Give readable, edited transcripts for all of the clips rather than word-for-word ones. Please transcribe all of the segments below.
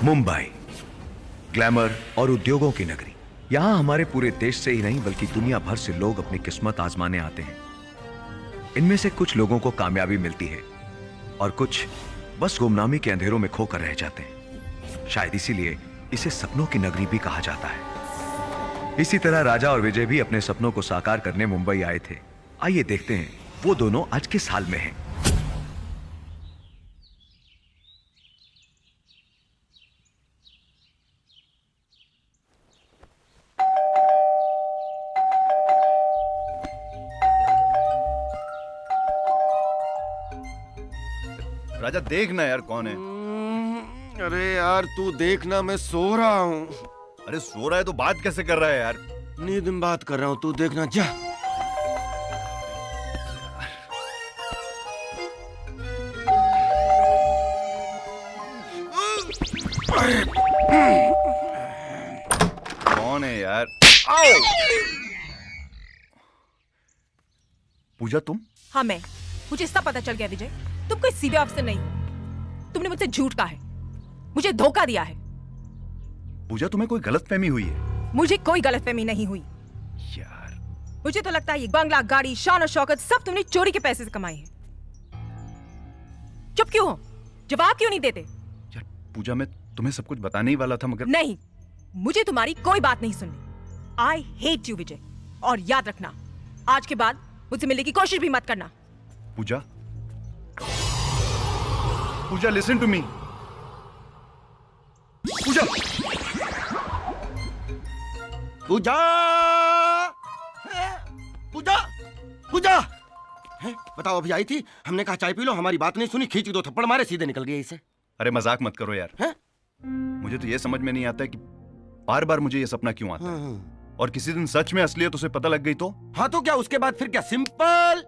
Mumbai, glamour और उद्योगों की नगरी। यहां हमारे पूरे देश से ही नहीं बल्कि दुनिया भर से लोग अपनी किस्मत आजमाने आते हैं। इनमें से कुछ लोगों को कामयाबी मिलती है और कुछ बस गुमनामी के अंधेरों में खोकर रह जाते हैं। शायद इसीलिए इसे सपनों की नगरी भी कहा जाता है। इसी तरह राजा और विजय भी अपने सपनों को साकार करने मुंबई आए थे। आइए देखते हैं वो दोनों आज किस हाल में हैं। राजा देखना यार कौन है। अरे यार तू देखना, मैं सो रहा हूँ। अरे सो रहा है तो बात कैसे कर रहा है यार। नींद में बात कर रहा हूँ, तू देखना जा। कौन है यार। आओ। पूजा तुम? हाँ मैं। मुझे सब पता चल गया विजय, तुम कोई सीबीआई अफसर नहीं हो। तुमने मुझसे झूठ कहा है, मुझे धोखा दिया है। पूजा तुम्हें कोई गलतफहमी हुई है? मुझे कोई गलतफहमी नहीं हुई यार। मुझे तो लगता है ये बंगला, गाड़ी, शान और शौकत सब तुमने चोरी के पैसे से कमाए हैं। चुप क्यों हो? जवाब क्यों नहीं देते? यार पूजा मैं तुम्हें सब कुछ बताने ही वाला था मगर नहीं, मुझे तुम्हारी कोई बात नहीं सुननी। आई हेट यू विजय, और याद रखना आज के बाद मुझसे मिलने की कोशिश भी मत करना। पूजा, पूजा लिसन टू मी। पूजा, पूजा, पूजा, पूजा। बताओ, अभी आई थी, हमने कहा चाय पी लो, हमारी बात नहीं सुनी, खींच के 2 थप्पड़ मारे, सीधे निकल गई इसे। अरे मजाक मत करो यार। है? मुझे तो ये समझ में नहीं आता कि बार बार मुझे ये सपना क्यों आता है। और किसी दिन सच में असलियत उसे पता लग गई तो? हाँ तो क्या, उसके बाद फिर क्या? सिंपल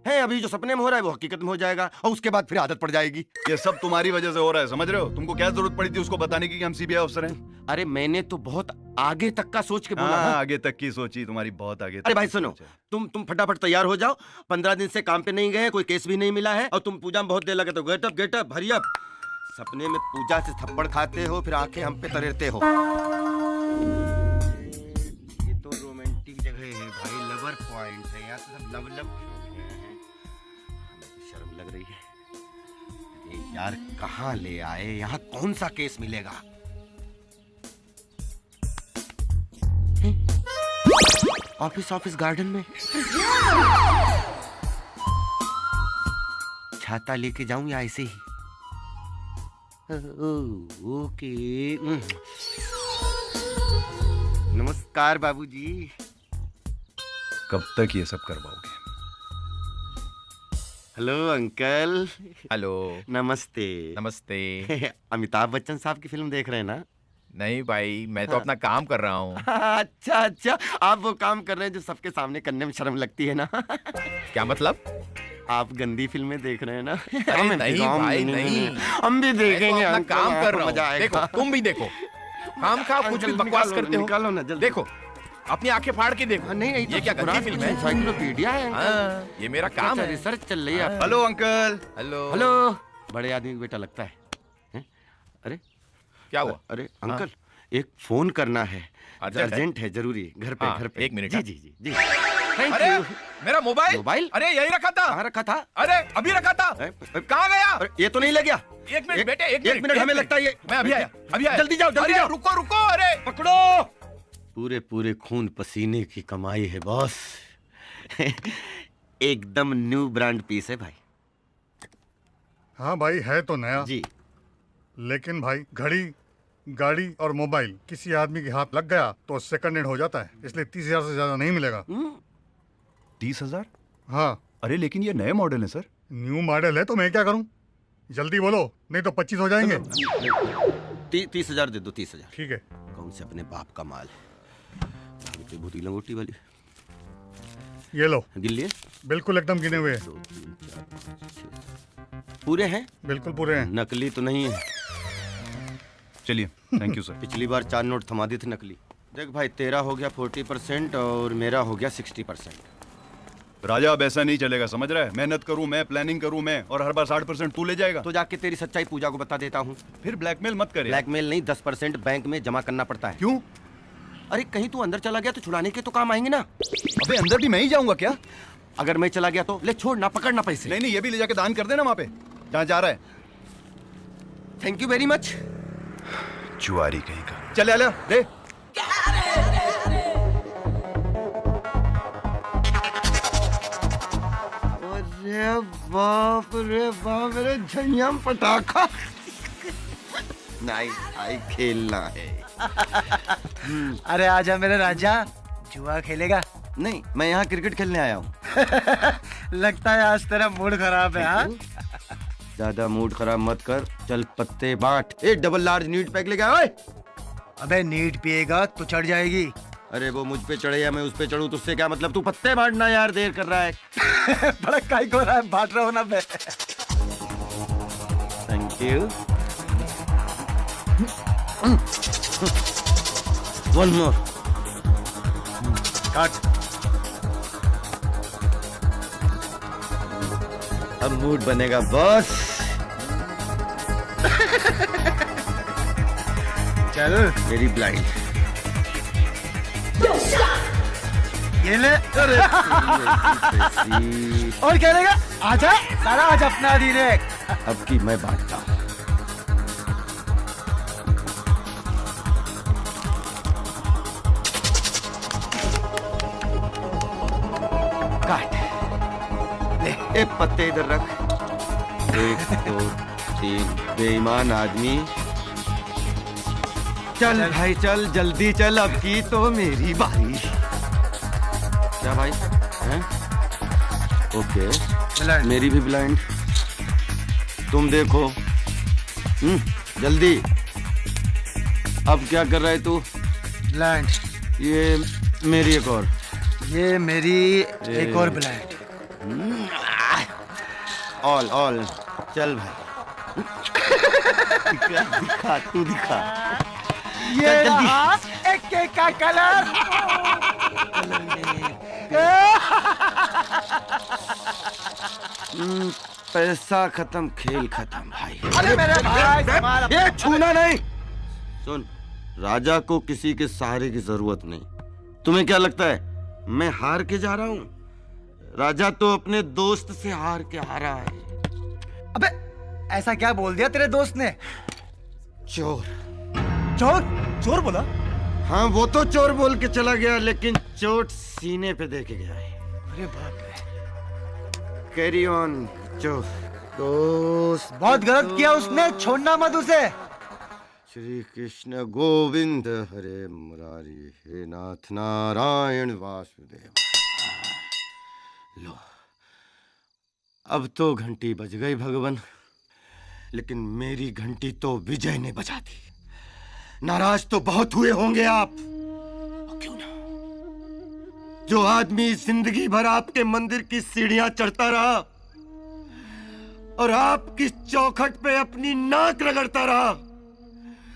है, अभी जो सपने में हो रहा है वो हकीकत में हो जाएगा और उसके बाद फिर आदत पड़ जाएगी। ये सब तुम्हारी वजह से हो रहा है, समझ रहे हो? तुमको क्या जरूरत पड़ी थी उसको बताने की कि हम सीबीआई अफसर हैं? अरे मैंने तो बहुत आगे तक का सोच के बोला। हाँ, हाँ? आगे तक की सोची तुम्हारी, बहुत आगे तक। अरे भाई सुनो, तुम फटाफट तैयार हो जाओ। 15 दिन से काम पे नहीं गए, कोई केस भी नहीं मिला है और तुम पूजा में बहुत देर लगे तो गेटअप गेटअप हरी अप। सपने में पूजा से थप्पड़ खाते हो, फिर आंखें हम पे तरेरते हो। ये तो रोमांटिक जगह है भाई, लवर पॉइंट है, यहाँ से सब लव लव शर्म लग रही है। अरे यार कहाँ ले आए, यहाँ कौन सा केस मिलेगा? ऑफिस गार्डन में। छाता लेके जाऊं या ऐसे ही? ओके। नमस्कार बाबूजी। कब तक ये सब करवाओगे? Hello uncle. हेलो। नमस्ते। नमस्ते। अमिताभ बच्चन साहब की फिल्म देख रहे हैं ना? नहीं भाई, मैं तो अपना काम कर रहा हूँ। अच्छा, आप वो काम कर रहे हैं जो सबके सामने करने में शर्म लगती है ना? क्या मतलब? आप गंदी फिल्में देख रहे हैं ना? अरे नहीं भाई, नहीं। हम भी मैं देखेंगे। तो अपना अंकल, काम कर मजा रहा हूँ। आएगा। देखो, तुम भी देखो। काम खा कुछ भी बकवास करते हो। निकालो ना जल्दी। देखो, अपनी आंखें फाड़ के देखो। नहीं, ये क्या गंदी फिल्म है? एनसाइक्लोपीडिया है। हाँ, ये मेरा काम है। रिसर्च चल रही है। Hello uncle. हेलो। हेलो। बड़े आदमी का बेटा लगता है। अरे क्या हुआ? अरे अंकल, एक फोन करना है, अर्जेंट है, जरूरी, घर पे। हाँ, घर पे। 1 मिनट। जी जी जी जी। थैंक अरे यू। मेरा मोबाइल। मोबाइल? अरे यही रखा था। कहाँ रखा था? अरे अभी रखा था। कहाँ गया? अरे ये तो नहीं ले गया। 1 मिनट बेटे, 1 एक मिनट हमें लगता है ये। मैं अभी आया, अभी आया। जल्दी जाओ, जल्दी अरे जाओ। रुको रुको, अरे पकड़ो। पूरे पूरे खून पसीने की कमाई है बॉस। एकदम न्यू ब्रांड पीस है भाई। हाँ भाई, है तो नया जी। लेकिन भाई घड़ी, गाड़ी और मोबाइल किसी आदमी के हाथ लग गया तो सेकंड हैंड हो जाता है, इसलिए 30,000 से ज्यादा नहीं मिलेगा। 30,000? हाँ, अरे लेकिन ये नए मॉडल है सर। न्यू मॉडल है तो मैं क्या करूं? जल्दी बोलो, नहीं तो 25 हो जाएंगे। 30,000 दे दो, 30,000। ठीक है। कौन से अपने बाप का माल है? भूती लंगोटी वाली। ये लो। गिन लिए? बिल्कुल एकदम गिने हुए हैं। 2 3 4 5 6 पूरे हैं? बिल्कुल पूरे हैं। नकली तो नहीं है? चलिए, थैंक यू सर। पिछली बार 4 नोट थमा दिए थे नकली। देख भाई, तेरा हो गया 40% और मेरा हो गया 60%। राजा अब ऐसा नहीं चलेगा, समझ रहा है? मेहनत करूं मैं, प्लानिंग करूं मैं, और हर बार 60% तू ले जाएगा। तो जाके तेरी सच्चाई पूजा को बता देता हूँ। फिर ब्लैकमेल मत करे। ब्लैकमेल नहीं, 10% बैंक में जमा करना पड़ता है। क्यों? अरे कहीं तू अंदर चला गया तो छुड़ाने के तो काम आएंगे ना। अबे अंदर भी मैं ही जाऊंगा क्या? अगर मैं चला गया तो ले छोड़ना, पकड़ना पैसे। नहीं नहीं, ये भी ले जाके दान कर देना वहां पे जहां जा रहा है। Thank you very much. जुआरी कहीं का। चल आलिया दे। अरे बाप रे बाप रे, झयम पटाखा। नहीं भाई, खेलना है। अरे आजा मेरे राजा, जुआ खेलेगा? नहीं, मैं यहाँ क्रिकेट खेलने आया हूँ। लगता है आज तेरा मूड खराब है। हाँ, ज्यादा मूड खराब मत कर, चल पत्ते बांट। एक डबल लार्ज नीट पैक लेके आए। अबे नीट पिएगा तो चढ़ जाएगी। अरे वो मुझ पे चढ़े या मैं उस पे चढ़ूं, तुझसे क्या मतलब? तू पत्ते बांटना यार, देर कर रहा है। बड़ा काई को रहा है, बांट रहा हूं ना मैं। Thank you. One more. काट। अब मूड बनेगा बॉस। चल मेरी ब्लाइंड। ये ले। अरे और क्या लेगा? आजा सारा, आज अपना धीरे। अब की मैं बांटता हूँ। काट ले। एक पत्ते इधर रख। 1 2 3। बेईमान आदमी। चल भाई चल, जल्दी चल, अब की तो मेरी बारी। क्या भाई? हैं? Okay, blind. मेरी भी ब्लाइंड। तुम देखो। जल्दी। अब क्या कर रहा है तू? ब्लाइंड। ये मेरी एक और। ये मेरी एक और ब्लाइंड। All all. चल भाई। दिखा, तू दिखा। ये रहा एक केक का कलर। पैसा खत्म, खेल खत्म भाई। अरे मेरे भाई, संभाल अपना। ये छूना नहीं। सुन, राजा को किसी के सहारे की जरूरत नहीं। तुम्हें क्या लगता है मैं हार के जा रहा हूँ? राजा तो अपने दोस्त से हार के आ रहा है। अबे ऐसा क्या बोल दिया तेरे दोस्त ने? चोर। चोर? चोर बोला? हाँ, वो तो चोर बोल के चला गया, लेकिन चोट सीने पे दे के गया है। अरे बाप रे। कैरी ऑन चोर। दोस्त बहुत गलत किया उसने, छोड़ना मत उसे। श्री कृष्ण गोविंद हरे मुरारी, हे नाथ नारायण वासुदेव। लो, अब तो घंटी बज गई भगवान, लेकिन मेरी घंटी तो विजय ने बजा दी। नाराज तो बहुत हुए होंगे आप, और क्यों ना? जो आदमी जिंदगी भर आपके मंदिर की सीढ़ियां चढ़ता रहा और आपकी चौखट पे अपनी नाक रगड़ता रहा,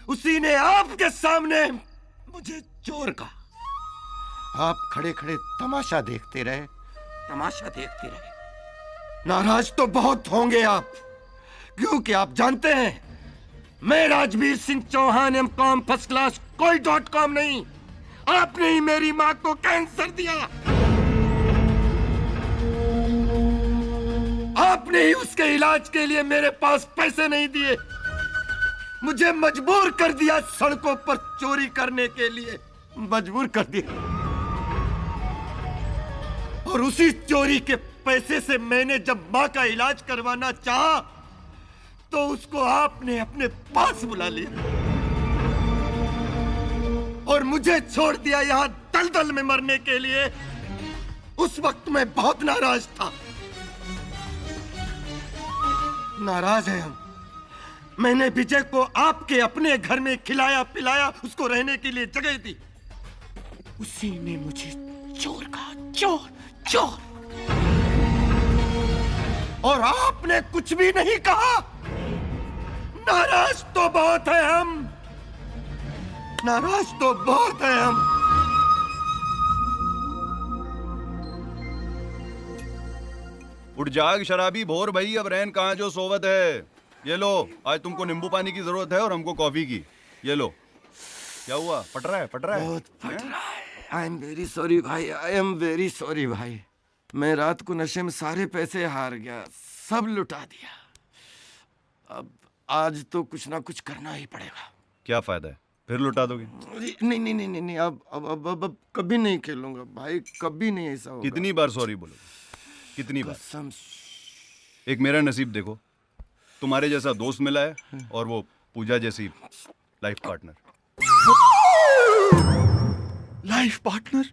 उसी ने आपके सामने मुझे चोर कहा। आप खड़े खड़े तमाशा देखते रहे, तमाशा देखते रहे। नाराज तो बहुत होंगे आप, क्योंकि आप जानते हैं मैं Rajveer Singh Chauhan MCom first class, कोई .com नहीं। आपने ही मेरी मां को कैंसर दिया, आपने ही उसके इलाज के लिए मेरे पास पैसे नहीं दिए, मुझे मजबूर कर दिया सड़कों पर चोरी करने के लिए, मजबूर कर दिया। और उसी चोरी के पैसे से मैंने जब मां का इलाज करवाना चाहा, तो उसको आपने अपने पास बुला लिया और मुझे छोड़ दिया यहां दलदल में मरने के लिए। उस वक्त मैं बहुत नाराज था। नाराज है हम। मैंने विजय को आपके अपने घर में खिलाया पिलाया, उसको रहने के लिए जगह दी, उसी ने मुझे चोर कहा, चोर चोर। और आपने कुछ भी नहीं कहा। नाराज तो बहुत है हम, नाराज तो बहुत है हम। उठ जाग शराबी भोर भाई, अब रैन कहाँ जो सोवत है। ये लो, आज तुमको नींबू पानी की जरूरत है और हमको कॉफी की। ये लो। क्या हुआ, पट रहा है, पट रहा है? बहुत फट रहा है। आई एम वेरी सॉरी भाई, आई एम वेरी सॉरी भाई। मैं रात को नशे में सारे पैसे हार गया, सब लुटा दिया। अब आज तो कुछ ना कुछ करना ही पड़ेगा। क्या फायदा है, फिर लुटा दोगे? नहीं नहीं नहीं नहीं, अब कभी नहीं खेलूंगा भाई, कभी नहीं ऐसा होगा। कितनी बार सॉरी बोलोगे, कितनी बार? कसम। एक मेरा नसीब देखो, तुम्हारे जैसा दोस्त मिला है और वो पूजा जैसी life partner. Life partner?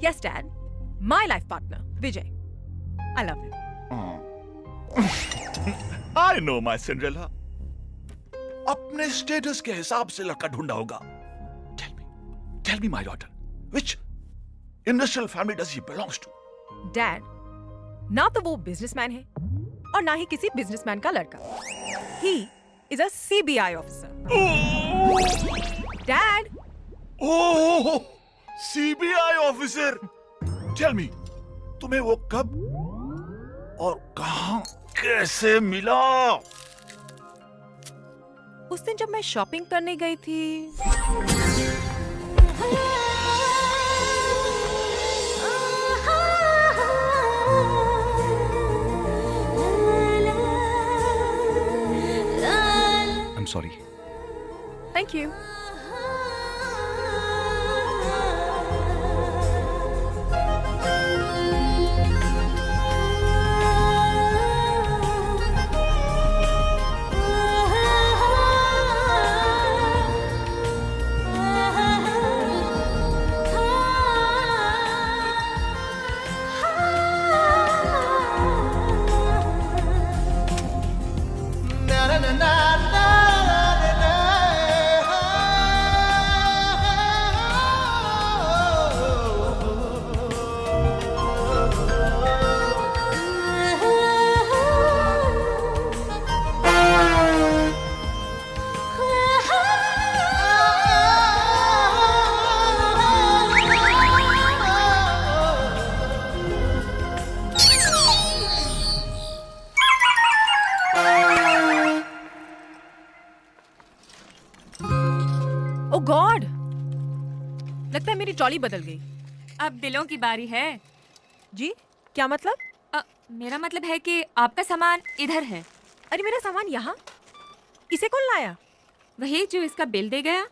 Yes, Dad. My life partner, Vijay. I love him. I know my Cinderella. अपने स्टेटस के हिसाब से लड़का ढूंढा होगा। Tell me, my daughter, which industrial family does he belongs to? Dad, ना तो वो बिजनेसमैन है और ना ही किसी बिजनेसमैन का लड़का। He is a CBI officer. Dad, oh, CBI officer. Tell me, तुम्हें वो कब और कहां कैसे मिला? उस दिन जब मैं शॉपिंग करने गई थी। I'm sorry. Thank you. Oh God! लगता है मेरी ट्रॉली बदल गई। अब दिलों की बारी है। जी, क्या मतलब? मेरा मतलब है कि आपका सामान इधर है। अरे मेरा सामान यहाँ? इसे कौन लाया? वही जो इसका बिल दे गया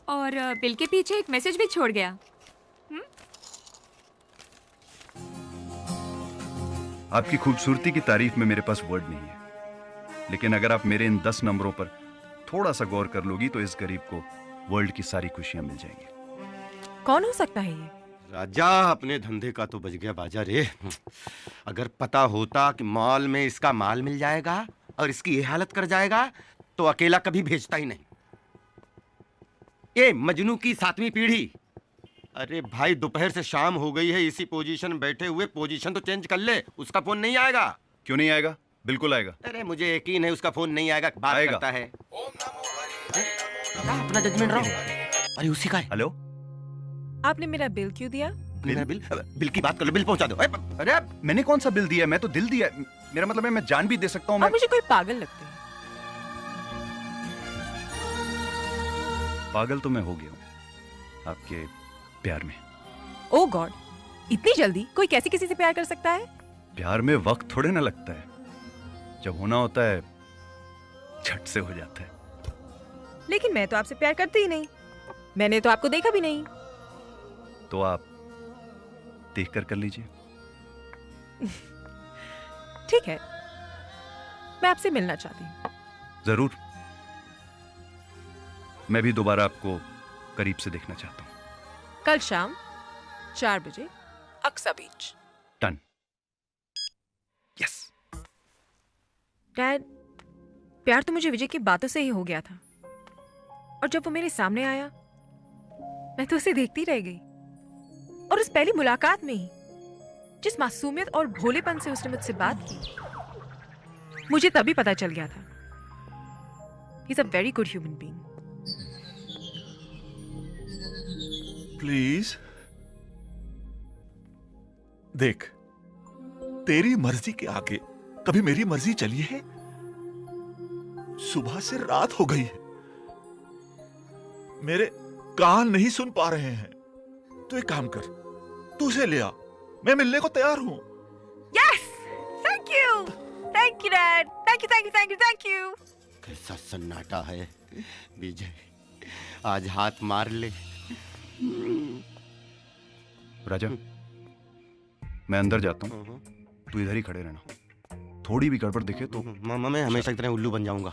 और बिल के पीछे एक मैसेज भी छोड़ गया। आपकी खूबसूरती की तारीफ में मेरे पास वर्ड नहीं है, लेकिन अगर आप मेरे इन 10 नंबरों पर थोड़ा सा गौर कर लोगी तो इस गरीब को वर्ल्ड की सारी खुशियां मिल जाएंगी। कौन हो सकता है ये? राजा, अपने धंधे का तो बज गया बाजा रे। अगर पता होता कि मॉल में इसका माल मिल जाएगा और इसकी ये हालत कर जाएगा तो अकेला कभी भेजता ही नहीं। ये मजनू की 7वीं पीढ़ी। अरे भाई, दोपहर से शाम हो गई है, इसी पोजीशन में बैठे हुए, पोजीशन तो चेंज कर ले। उसका फोन नहीं आएगा? क्यों नहीं आएगा? बिल्कुल आएगा। अरे मुझे यकीन है उसका फोन नहीं आएगा। बात आएगा। करता है। अपना जजमेंट रहो। अरे उसी का है। हेलो, आपने मेरा बिल क्यों दिया? मेरा बिल? बिल की बात कर लो, बिल पहुंचा दो। अरे मैंने कौन सा बिल दिया? मैं तो दिल दिया। मेरा मतलब है मैं जान भी दे सकता हूँ। आप मुझे कोई पागल लगते हैं। पागल तो मैं हो गया हूँ आपके प्यार में। ओ गॉड, इतनी जल्दी कोई कैसे किसी से प्यार कर सकता है? प्यार में वक्त थोड़े ना लगता है, जब होना होता है झट से हो जाता है। लेकिन मैं तो आपसे प्यार करती ही नहीं। मैंने तो आपको देखा भी नहीं। तो आप देख कर लीजिए। ठीक है, मैं आपसे मिलना चाहती हूँ। जरूर, मैं भी दोबारा आपको करीब से देखना चाहता हूँ। कल शाम 4 बजे अक्सा बीच। डन। यस। डैड, प्यार तो मुझे विजय की बातों से ही हो गया था, और जब वो मेरे सामने आया मैं तो उसे देखती रह गई। और उस पहली मुलाकात में ही जिस मासूमियत और भोलेपन से उसने मुझसे बात की, मुझे तभी पता चल गया था he is a very good human being. Please देख, तेरी मर्जी के आगे कभी मेरी मर्जी चली है? सुबह से रात हो गई है, मेरे कान नहीं सुन पा रहे हैं। तू एक काम कर, तू उसे ले आ, मैं मिलने को तैयार हूं। Yes, thank you dad, thank you. कैसा सन्नाटा है विजय, आज हाथ मार ले। राजा, मैं अंदर जाता हूँ, तू इधर ही खड़े रहना। थोड़ी भी गड़बड़ दिखे तो मामा मैं हमेशा की तरह उल्लू बन जाऊंगा।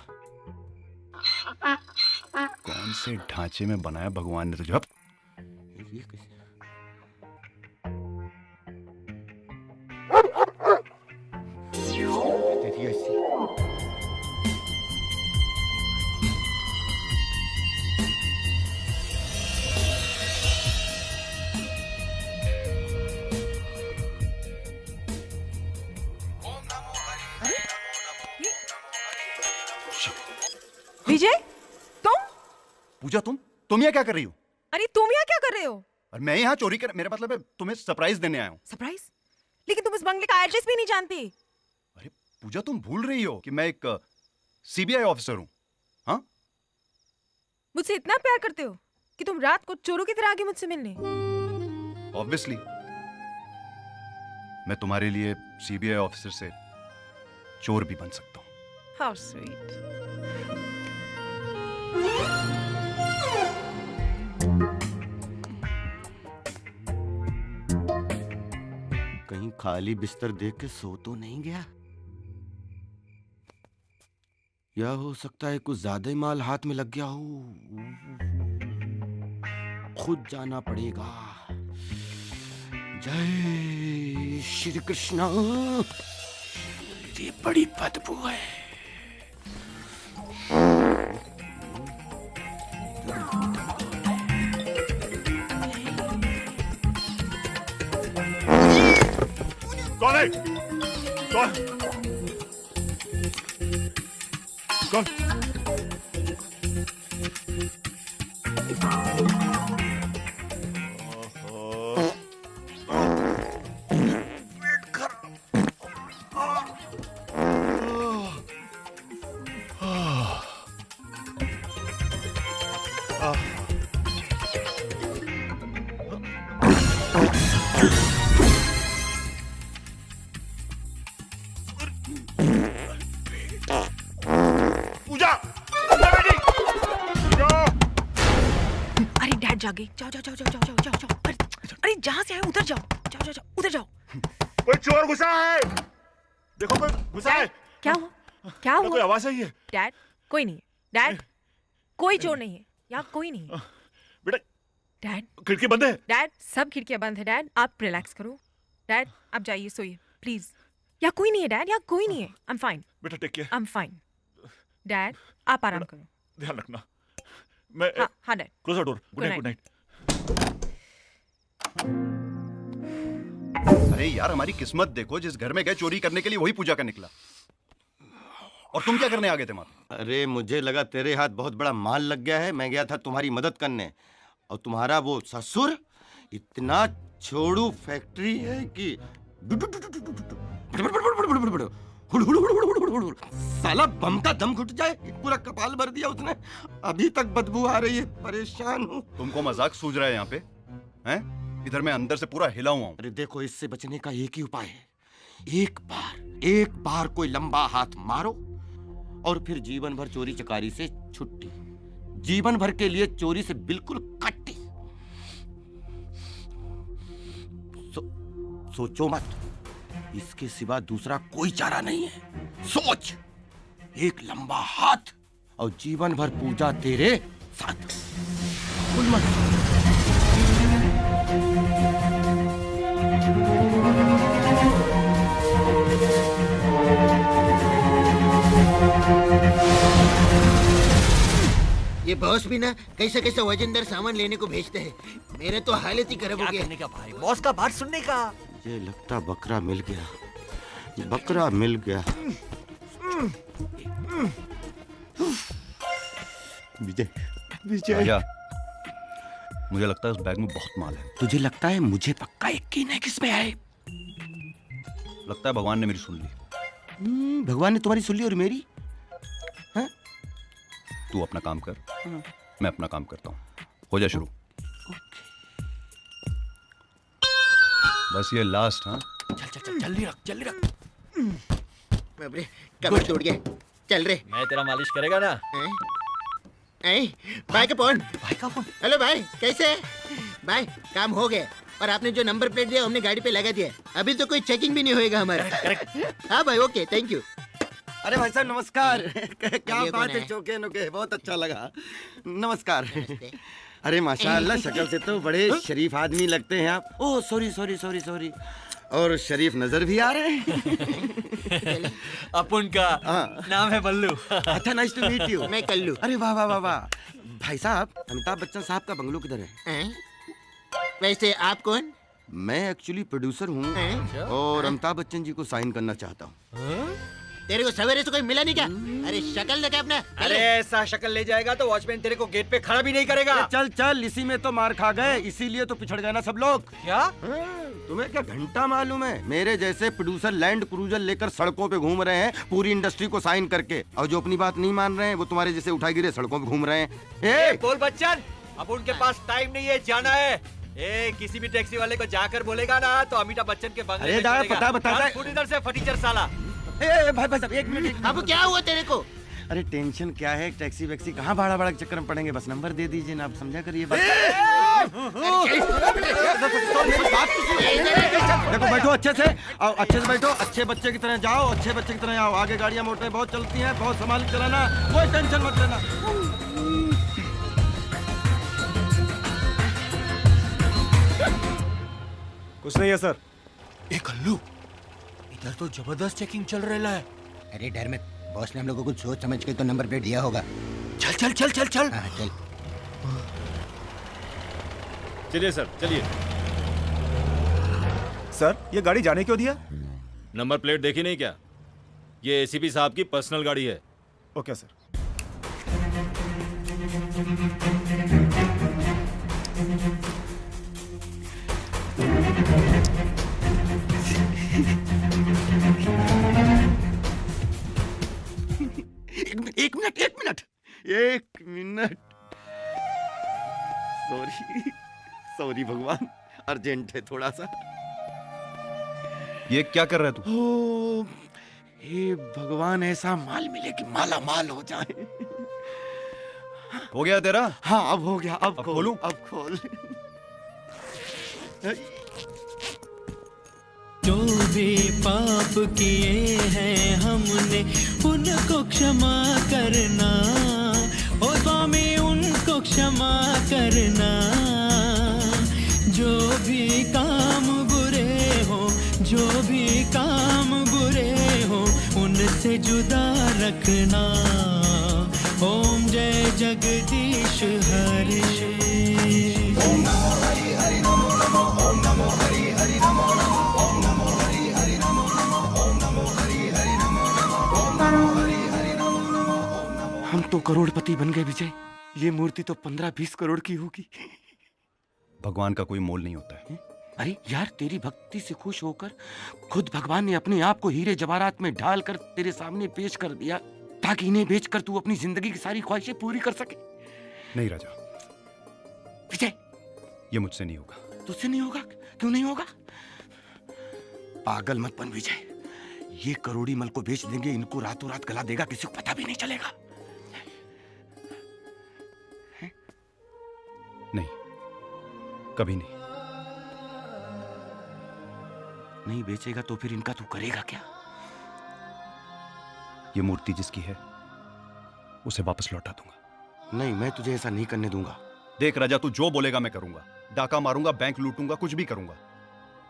कौन से ढांचे में बनाया भगवान ने तुझे? हप। ये कैसे? तेरी ऐसी विजय, तुम? पूजा, तुम यहाँ क्या कर रही हो? अरे तुम यहाँ क्या कर रहे हो? और मैं यहाँ चोरी कर, मेरा मतलब है तुम्हें सरप्राइज देने आया हूँ। सरप्राइज? लेकिन तुम इस बंगले का एड्रेस भी नहीं जानती। अरे पूजा, तुम भूल रही हो कि मैं एक सीबीआई ऑफिसर हूँ। हाँ, मुझसे इतना प्यार करते हो कि तुम रात को चोरों की तरह आगे मुझसे मिलने। ऑब्वियसली मैं तुम्हारे लिए सीबीआई ऑफिसर से चोर भी बन सकता हूँ। How sweet. कहीं खाली बिस्तर देख के सो तो नहीं गया? या हो सकता है कुछ ज्यादा ही माल हाथ में लग गया हो। खुद जाना पड़ेगा। जय श्री कृष्णा। ये बड़ी बदबू है। कौन है? कौन? कौन? वेट कर। पूजा, पूजा बेटी, पूजा। अरे डैड जागे, जाओ जाओ जाओ जाओ जाओ जाओ जाओ। अरे जहाँ से आए उधर जाओ, जाओ जाओ जाओ, उधर जाओ। कोई चोर घुसा है, देखो कोई घुसा है। क्या हुआ? क्या कोई हुआ? आवाज आई है? डैड, कोई नहीं है। डैड, कोई चोर नहीं है। यहाँ कोई नहीं है। बेटा, डैड, खिड़की बंद है। डैड, सब खिड़कियां बंद है। डैड, आप रिलैक्स करो। डैड, आप जाइए, सोइए प्लीज। यहाँ कोई नहीं है डैड, यहाँ कोई नहीं है। आई एम फाइन, बेटा take care, I am fine. Dad, आप आराम करो। ध्यान रखना। मैं हाँ हाँ dad. Close the door. Good Good night, good night. अरे यार, हमारी किस्मत देखो, जिस घर में गए चोरी करने के लिए वही पूजा का निकला। और तुम क्या करने आ गए थे वहां पे? अरे मुझे लगा तेरे हाथ बहुत बड़ा माल लग गया है, मैं गया था तुम्हारी मदद करने। और तुम्हारा वो ससुर इतना छोड़ू फैक्ट्री है कि साला बम का दम घुट जाए, पूरा कपाल भर दिया उसने। अभी तक बदबू आ रही है, परेशान हूँ। तुमको मजाक सूझ रहा है यहाँ पे? हैं? इधर मैं अंदर से पूरा हिला हुआ हूँ। अरे देखो, इससे बचने का एक ही उपाय है। एक बार कोई लंबा हाथ मारो और फिर जीवन भर चोरी चकारी से छुट्टी, जीवन भर के लिए चोरी से बिल्कुल कट्टी। सोचो मत, इसके सिवा दूसरा कोई चारा नहीं है। सोच, एक लंबा हाथ और जीवन भर पूजा तेरे साथ। भूल मत। ये बॉस भी ना कैसे कैसे वजनदार सामान लेने को भेजते हैं। मेरे तो हालत ही खराब हो गया। करने का भाई, बॉस का बात सुनने का। ये लगता बकरा मिल गया, बकरा मिल गया। विजय, विजय, राजा, मुझे लगता है उस बैग में बहुत माल है। तुझे लगता है? मुझे पक्का यकीन है किसमें है। लगता है भगवान ने मेरी सुन ली। भगवान ने तुम्हारी सुन ली और मेरी? तू अपना काम कर, मैं अपना काम करता हूँ। हो जा शुरू। बस ये लास्ट। हाँ, चल चल चल जल्दी रख, जल्दी रख। बाप रे, कमर टूट गया। चल रे। मैं तेरा मालिश करेगा ना। भाई का फोन। भाई का फोन। हेलो भाई, कैसे है? भाई काम हो गया और आपने जो नंबर प्लेट दिया हमने गाड़ी पे लगा दिया। अभी तो कोई चेकिंग भी नहीं होएगा हमारा। हाँ भाई, ओके, थैंक यू। अरे भाई साहब नमस्कार। क्या ये बात कौन है, है? चौके नुके, बहुत अच्छा लगा। नमस्कार। अरे माशाअल्लाह, शक्ल से तो बड़े शरीफ आदमी लगते हैं आप। Oh sorry sorry sorry sorry. और शरीफ नजर भी आ रहे हैं। अपुन का हाँ। नाम है बल्लू। अच्छा, नाइस टू मीट यू। मैं कल्लू। अरे वाह वाह वाह वाह। भाई साहब, अमिताभ बच्चन साहब का बंगलो किधर है? हैं? वैसे आप कौन? मैं एक्चुअली प्रोड्यूसर हूँ और अमिताभ बच्चन जी को साइन करना चाहता हूँ। तेरे को सवेरे से कोई मिला नहीं क्या? अरे शक्ल देखा अपना। अरे ऐसा शक्ल ले जाएगा तो वॉचमैन तेरे को गेट पे खड़ा भी नहीं करेगा। चल चल, इसी में तो मार खा गए, इसीलिए तो पिछड़ गए ना सब लोग। क्या? तुम्हें क्या घंटा मालूम है? मेरे जैसे प्रोड्यूसर लैंड क्रूजर लेकर सड़कों पे घूम रहे हैं पूरी इंडस्ट्री को साइन करके, और जो अपनी बात नहीं मान रहे हैं वो तुम्हारे जैसे उठाए गिरे सड़कों पे घूम रहे हैं। बोल बच्चन, अब उनके पास टाइम नहीं है, जाना है। किसी भी टैक्सी वाले को जाकर बोलेगा ना तो अमिताभ बच्चन के बंगले अरे में दादा, चलेगा। बता ट्रांसपोर्ट इधर से फटीचर साला। भाई साहब, एक मिनट। अब क्या हुआ तेरे को? अरे टेंशन क्या है, टैक्सी वैक्सी कहाँ भाड़ा भाड़ा के चक्कर में पड़ेंगे, बस नंबर दे दीजिए ना, आप समझा करिए बात। देखो बैठो अच्छे से, और अच्छे से बैठो, अच्छे बच्चे की तरह जाओ, अच्छे बच्चे की तरह आओ। आगे गाड़ियां मोटरें बहुत चलती हैं, बहुत संभाल के चलाना, कोई टेंशन मत लेना। कुछ नहीं है सर। ए कल्लू, इधर तो जबरदस्त चेकिंग चल रहा है। अरे डर मत, बॉस ने हम लोगों को सोच समझ के तो नंबर प्लेट दिया होगा। चल चल चल चल चल। हाँ चल। चलिए सर, चलिए। सर, ये गाड़ी जाने क्यों दिया? नंबर प्लेट देखी नहीं क्या? ये एसीपी साहब की पर्सनल गाड़ी है। Okay sir. एक मिनट एक मिनट एक मिनट। सॉरी सॉरी भगवान, अर्जेंट है थोड़ा सा। ये क्या कर रहा है तू? ओ, हे भगवान, ऐसा माल मिले कि माला माल हो जाए। हो गया तेरा? हाँ अब हो गया। अब खोल, खोलूं? अब खोल। जो भी पाप किए हैं हमने उनको क्षमा करना, ओ स्वामी उनको क्षमा करना। जो भी काम बुरे हो, जो भी काम बुरे हो, उनसे जुदा रखना। ओम जय जगदीश हरे। ओम नमो हरि हरि नमो नमो। ओम नमो हरि हरि नमो नमो। ओम नमो हरि हरि नमो नमो। ओम नमो हरि हरि नमो नमो। ओम नमो हरि हरि नमो नमो। हम तो करोड़पति बन गए विजय, ये मूर्ति तो 15-20 करोड़ की होगी। भगवान का कोई मोल नहीं होता है। अरे यार, तेरी भक्ति से खुश होकर खुद भगवान ने अपने आप को हीरे जवाहरात में ढालकर तेरे सामने पेश कर दिया, ताकि इन्हें बेचकर तू अपनी जिंदगी की सारी ख्वाहिशें पूरी कर सके। नहीं राजा, विजय, ये मुझसे नहीं होगा। तुझसे नहीं होगा? क्यों नहीं होगा? पागल मत बन विजय, ये करोड़ी मल को बेच देंगे, इनको रातों रात गला देगा, किसी को पता भी नहीं चलेगा। नहीं, कभी नहीं। नहीं बेचेगा तो फिर इनका तू करेगा क्या? ये मूर्ति जिसकी है उसे वापस लौटा दूंगा। नहीं, मैं तुझे ऐसा नहीं करने दूंगा। देख राजा, तू जो बोलेगा मैं करूंगा। डाका मारूंगा, बैंक लूटूंगा, कुछ भी करूंगा,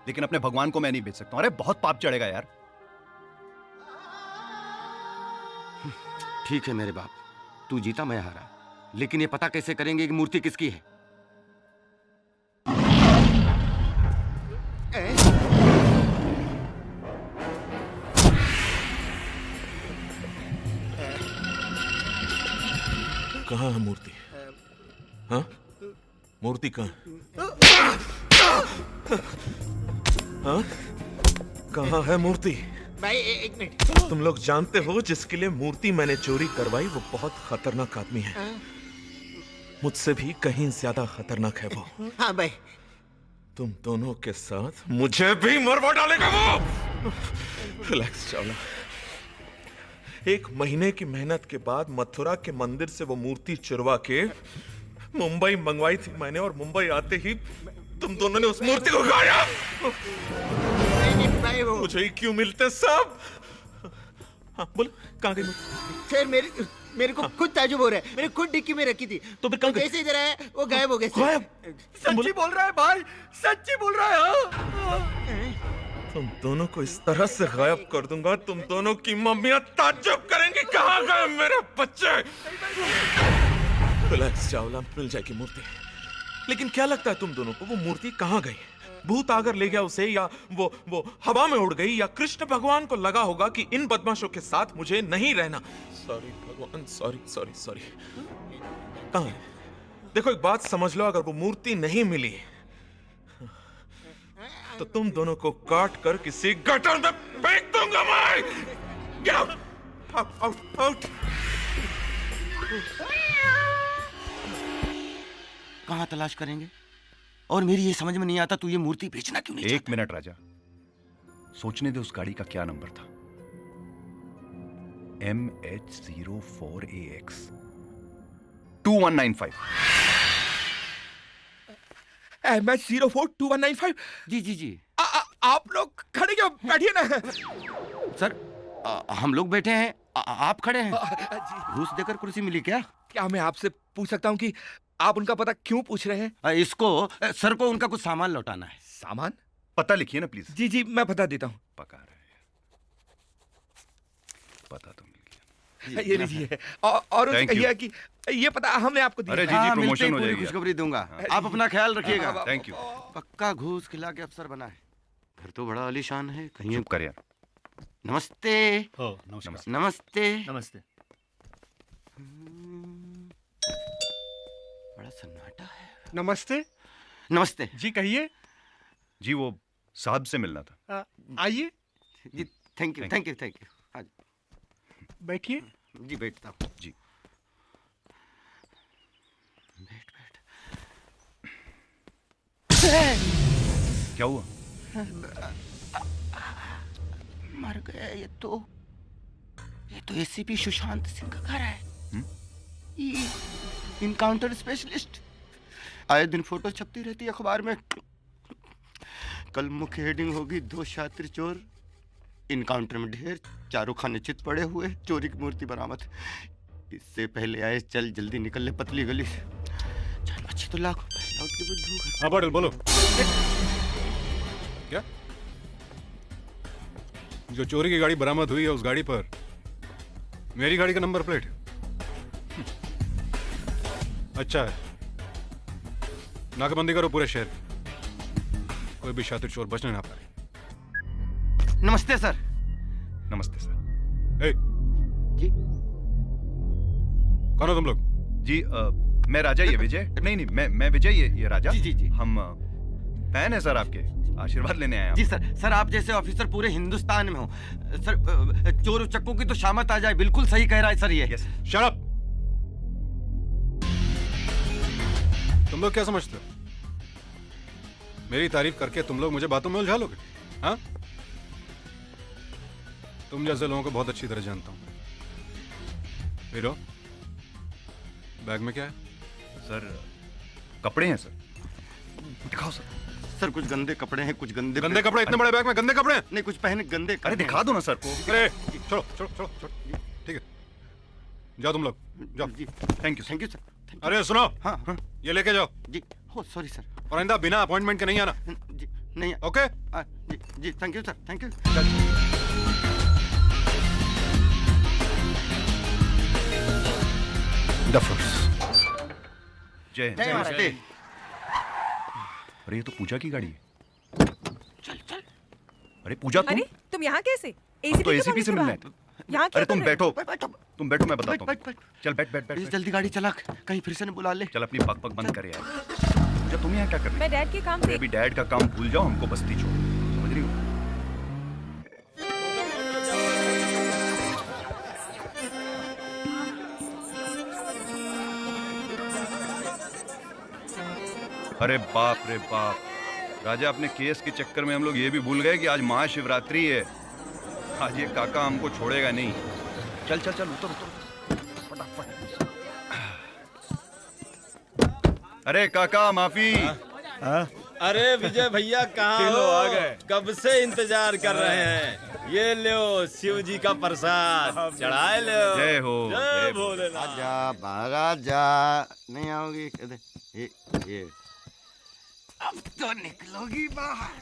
लेकिन अपने भगवान को मैं नहीं बेच सकता। अरे बहुत पाप चढ़ेगा यार। ठीक है मेरे बाप, तू जीता मैं हारा, लेकिन ये पता कैसे करेंगे कि मूर्ति किसकी है? कहाँ है मूर्ति? हाँ, मूर्ति कहाँ? हाँ, कहाँ है मूर्ति? भाई एक मिनट। तुम लोग जानते हो जिसके लिए मूर्ति मैंने चोरी करवाई वो बहुत खतरनाक आदमी है। मुझसे भी कहीं ज्यादा खतरनाक है वो। हाँ भाई। तुम दोनों के साथ मुझे भी मरवा डालेगा वो। रिलैक्स चावला। 1 महीने की मेहनत के बाद मथुरा के मंदिर से वो मूर्ति चुरवा के मुंबई मंगवाई थी मैंने, और मुंबई आते ही तुम दोनों ने उस मूर्ति को गाया। मुझे ही क्यों मिलते सब? हाँ बोलो, कहाँ गई मूर्ति? सर मेरे को खुद ताजुब हो रहा है। मैंने खुद डिक्की में रखी थी, तो फिर कहाँ गई? जैसे इधर आया वो गायब हो गए। गायब? सच्ची बोल रहा है भाई, सच्ची बोल रहा है। तुम दोनों को इस तरह से गायब कर दूंगा, तुम दोनों की मम्मियां ताज्जुब करेंगी, कहाँ गए मेरे बच्चे? रिलैक्स चावला, मिल जाएगी मूर्ति। लेकिन क्या लगता है तुम दोनों को वो मूर्ति कहाँ गई? भूत आकर ले गया उसे, या वो हवा में उड़ गई, या कृष्ण भगवान को लगा होगा कि इन बदमाशों के साथ मुझे नहीं रहना? सॉरी भगवान, सॉरी सॉरी सॉरी। कहाँ है? देखो एक बात समझ लो, अगर वो मूर्ति नहीं मिली तो तुम दोनों को काट कर किसी गटर में फेंक दूंगा मैं। Get out! Out, out, out! कहाँ तलाश करेंगे? और मेरी ये समझ में नहीं आता तू ये मूर्ति बेचना क्यों नहीं? 1 मिनट राजा, सोचने दे उस गाड़ी का क्या नंबर था। MH04AX 2195। MH042195। जी। आप लोग खड़े क्यों? बैठिए ना। सर हम लोग बैठे हैं, आप खड़े हैं। घूस देकर कुर्सी मिली क्या? क्या मैं आपसे पूछ सकता हूँ कि आप उनका पता क्यों पूछ रहे हैं? इसको सर को उनका कुछ सामान लौटाना है। सामान? पता लिखिए ना प्लीज। जी मैं पता देता हूँ। पका रहे पता तो मिल गया। ये लीजिए, और उनसे कहिए कि ये पता हमने आपको दिया। अरे जी प्रमोशन हो जाएगी। खुशखबरी दूंगा, आप अपना ख्याल रखिएगा। Thank you. पक्का घूस खिला के अफसर बना है। घर तो बड़ा आलीशान है। कहीं चुप कर यार। नमस्ते। नमस्ते। नमस्ते। बड़ा सन्नाटा है। नमस्ते। नमस्ते जी कहिए। जी वो साहब से मिलना था। आइए। जी थैंक यू। आज बैठिए। जी बैठता हूँ। जी बैठ। क्या हुआ? मर गया ये तो एसीपी सुशांत सिंह का घर है। ये इनकाउंटर स्पेशलिस्ट। आए दिन फोटो छपती रहती है अखबार में। कल मुख्य हेडिंग होगी 2 शातिर चोर, इनकाउंटर में ढेर, चारों खाने चित पड़े हुए, चोरी की मूर्ति बरामद। इससे पहले आए चल जल्दी निकल ले पतली गली से। जान बच्ची तो लाख लौट के बुद्धू। हाँ पाटिल बोलो। क्या? जो चोरी की गाड़ी बरामद हुई है उस गाड़ी पर मेरी गाड़ी का नंबर प्लेट। अच्छा है, नाकाबंदी करो पूरे शहर, कोई भी शातिर चोर बचने ना पाए। नमस्ते सर। नमस्ते सर। जी कौन हो तुम लोग? जी मैं राजा, ये विजय। नहीं मैं विजय, ये राजा। जी। हम फैन है सर आपके, आशीर्वाद लेने आए हैं। जी सर आप जैसे ऑफिसर पूरे हिंदुस्तान में हो सर। चोर उचक्कों की तो शामत आ जाए। बिल्कुल सही कह रहा है सर ये। यस। Shut up. तुम लोग क्या समझते हो? मेरी तारीफ करके तुम लोग मुझे बातों में उलझा लोगे? हाँ, तुम जैसे लोगों को बहुत अच्छी तरह जानता हूं। हीरो, बैग में क्या है? सर कपड़े हैं सर। दिखाओ सर। सर कुछ गंदे कपड़े हैं, कुछ गंदे कपड़े। इतने बड़े बैग में गंदे कपड़े हैं? नहीं, कुछ पहने गंदे। अरे दिखा दो ना सर को। अरे छोड़ो, ठीक है, जाओ तुम लोग जाओ। जी थैंक यू सर। अरे सुनो, हाँ ये लेके जाओ। जी हो सॉरी सर। और आइंदा बिना अपॉइंटमेंट के नहीं आना। जी नहीं। ओके जी thank you sir. Thank you. जय नमस्ते। अरे ये तो पूजा की गाड़ी है। चल। अरे पूजा तुम यहाँ कैसे? तो एसीपी से मिलना है। यहाँ अरे तुम बैठो, तुम बैठो, मैं बैठ। बताता हूँ। चल बैठ। जल्दी गाड़ी चला, कहीं फिर से न बुला ले। चल अपनी पग बंद कर यार। पूजा तुम यहाँ क्या कर रही हो? मैं डैड के काम से। अभी डैड का काम भूल जाओ, हमको बस्ती छोड़ो, समझ रही हो? अरे बाप रे बाप, राजा अपने केस के चक्कर में हम लोग ये भी भूल गए कि आज महाशिवरात्रि है। आज ये काका हमको छोड़ेगा नहीं। चल चल चल उतर उतर फटाफट। अरे काका माफी। अरे विजय भैया कहाँ हो? आ गए, कब से इंतजार कर रहे हैं। ये लो शिव जी का प्रसाद चढ़ाए लो। जय हो, जय भोलेनाथ। आजा बाहर जा, नहीं आओगी? ये अब तो निकलोगी बाहर।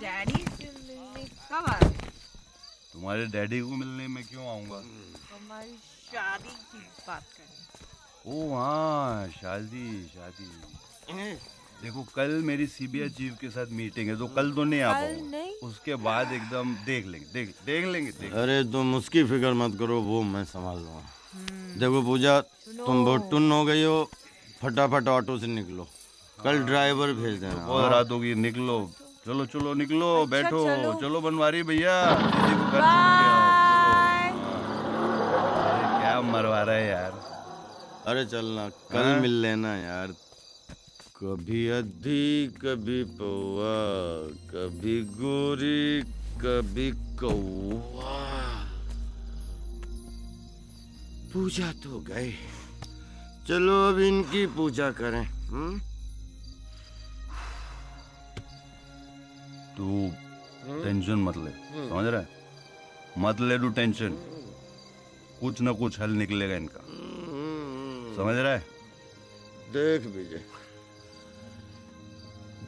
डैडी से मिलने कब आ रहे? तुम्हारे डैडी को मिलने में क्यों आऊंगा? हमारी शादी की बात करें। ओ हाँ, शादी शादी। देखो कल मेरी सीबीआई चीफ के साथ मीटिंग है, तो कल तो नहीं आ पाऊंगा। उसके बाद एकदम देख लेंगे। अरे तुम उसकी फिक्र मत करो, वो मैं संभाल लूंगा। देखो पूजा, तुम बहुत टुन हो गई हो, फटाफट ऑटो से निकलो। कल ड्राइवर भेज देना। बहुत रात होगी, निकलो। चलो चलो निकलो। बैठो। चलो बनवारी भैया, दीदी को घर छोड़ के आओ। अरे क्या मरवा रहा है यार। अरे चलना, कल मिल लेना यार। कभी अधी, कभी पौआ, कभी गोरी, कभी कौआ। पूजा तो गए, चलो अब इनकी पूजा करें। तू टेंशन मत ले, समझ रहा है? मत ले तू टेंशन, कुछ न कुछ हल निकलेगा इनका, समझ रहा है? देख विजय,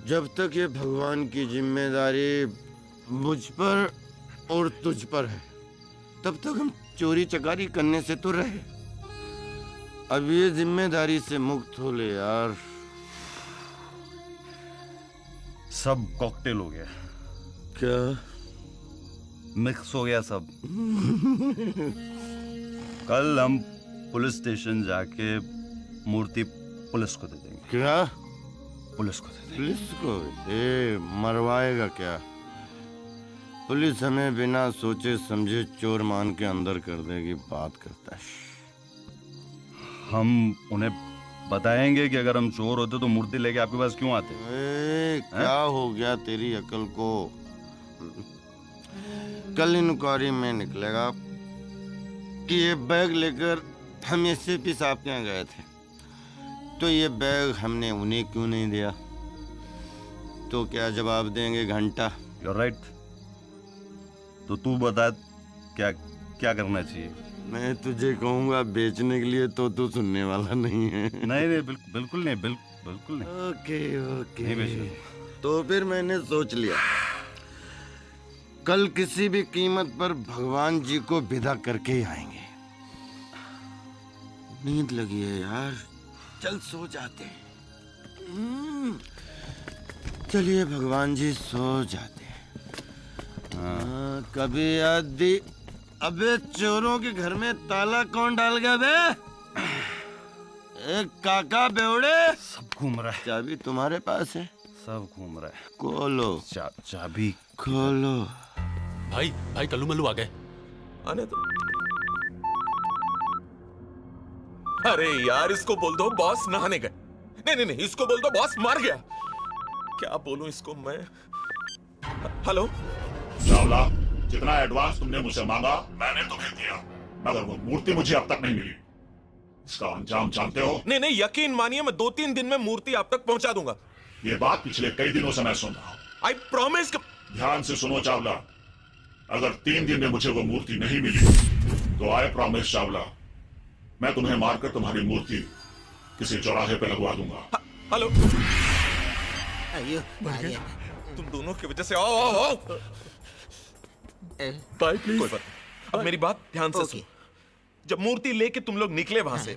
जब तक ये भगवान की जिम्मेदारी मुझ पर और तुझ पर है, तब तक हम चोरी चकारी करने से तो रहे। अब ये जिम्मेदारी से मुक्त हो ले यार। सब कॉकटेल हो गया। क्या? मिक्स हो गया सब। कल हम पुलिस स्टेशन जाके मूर्ति पुलिस को दे देंगे। क्या? पुलिस को दे देंगे। पुलिस को? ए, मरवाएगा क्या? पुलिस हमें बिना सोचे समझे चोर मान के अंदर कर देगी। बात करता है। हम उन्हें बताएंगे कि अगर हम चोर होते तो मूर्ति लेके आपके पास क्यों आते? क्या हो गया तेरी अकल को? कल इंक्वायरी में निकलेगा कि ये बैग लेकर हम एसपी साहब के यहाँ गए थे, तो ये बैग हमने उन्हें क्यों नहीं दिया? तो क्या जवाब देंगे? घंटा। You're right। तो तू बता क्या क्या करना चाहिए? मैं तुझे कहूँगा बेचने के लिए, तो तू सुनने वाला नहीं है। नहीं बिल्कुल नहीं, बिल्कुल नहीं। ओके नहीं बेचूंगा। तो फिर मैंने सोच लिया, कल किसी भी कीमत पर भगवान जी को विदा करके ही आएंगे। नींद लगी है यार, चल सो जाते हैं। चलिए भगवान जी सो जाते हैं। कभी आदि। अबे चोरों के घर में ताला कौन डाल गया बे? एक काका बेवड़े। सब घूम रहा है। चाबी तुम्हारे पास है? सब घूम रहा है। खोलो। चाबी खोलो। भाई कल्लू मल्लू आ गए। आने तो। अरे यार, इसको बोल दो बॉस नहाने गए। नहीं, इसको बोल दो बॉस मर गया। क्या बोलूं इसको मैं? हेलो चावला, जितना एडवांस तुमने मुझसे मांगा मैंने तुम्हें दिया, मगर वो मूर्ति मुझे अब तक नहीं मिली। इसका अंजाम जानते हो? नहीं, यकीन मानिए मैं 2-3 दिन में मूर्ति आप तक पहुंचा दूंगा। ये बात पिछले कई दिनों से मैं सुन रहा हूं। I promise. ध्यान से सुनो चावला, अगर 3 दिन में मुझे वो मूर्ति नहीं मिली तो आई प्रॉमिस चावला, मैं तुम्हें मारकर तुम्हारी मूर्ति किसी चौराहे पे लगवा दूंगा। हेलो, तुम दोनों की वजह से आओ। भाई प्लीज। कोई बात। अब मेरी बात ध्यान से सुनो। जब मूर्ति लेके तुम लोग निकले वहां से,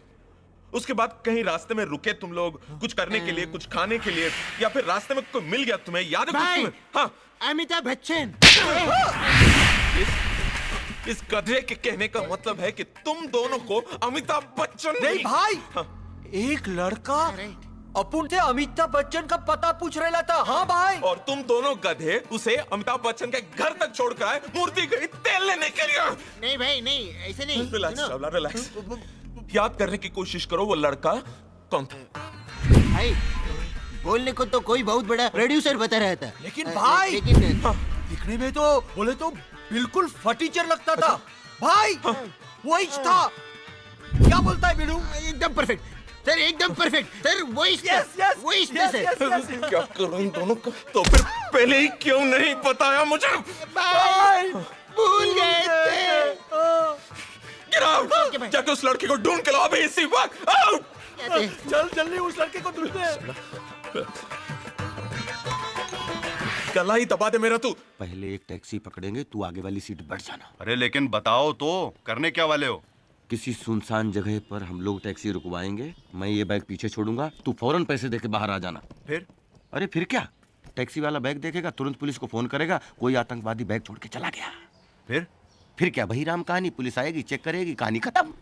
उसके बाद कहीं रास्ते में रुके तुम लोग कुछ करने के लिए, कुछ खाने के लिए, या फिर रास्ते में कोई मिल गया तुम्हें, याद है कुछ तुम्हें? हाँ, अमिताभ बच्चन। इस गधे के कहने का मतलब है कि तुम दोनों को अमिताभ बच्चन नहीं भाई। एक लड़का अपुन से अमिताभ बच्चन का पता पूछ रहा था। हाँ भाई। और तुम दोनों गधे उसे अमिताभ बच्चन के घर तक छोड़कर आए मूर्ति गई तेल लेने के लिए। नहीं भाई, नहीं, ऐसे नहीं। Relax Chawla, relax. याद करने की कोशिश करो, वो लड़का कौन था? भाई बोलने को तो कोई बहुत बड़ा प्रोड्यूसर बता रहा था। लेकिन भाई लेकिन दिखने में तो बोले तो बिल्कुल फटीचर लगता था भाई। वही था। क्या बोलता है बिनू? एकदम परफेक्ट सर, एकदम परफेक्ट सर। वही वही सर। क्या करूं इन दोनों का? तो फिर पहले ही क्यों नहीं बताया मुझे? भाई भूल गए थे। Get out! जाके उस लड़के को ढूंढ के लाओ अभी इसी वक्त। आउट! चल जल्दी उस लड़के को ढूंढते। गला ही दबा दे मेरा तू। पहले एक टैक्सी पकड़ेंगे, तू आगे वाली सीट बैठ जाना। अरे लेकिन बताओ तो, करने क्या वाले हो? किसी सुनसान जगह पर हम लोग टैक्सी रुकवाएंगे, मैं ये बैग पीछे छोड़ूंगा, तू फौरन पैसे देके बाहर आ जाना। फिर? अरे फिर क्या, टैक्सी वाला बैग देखेगा, तुरंत पुलिस को फोन करेगा, कोई आतंकवादी बैग छोड़ के चला गया। फिर क्या, वही राम कहानी, पुलिस आएगी, चेक करेगी, कहानी खत्म।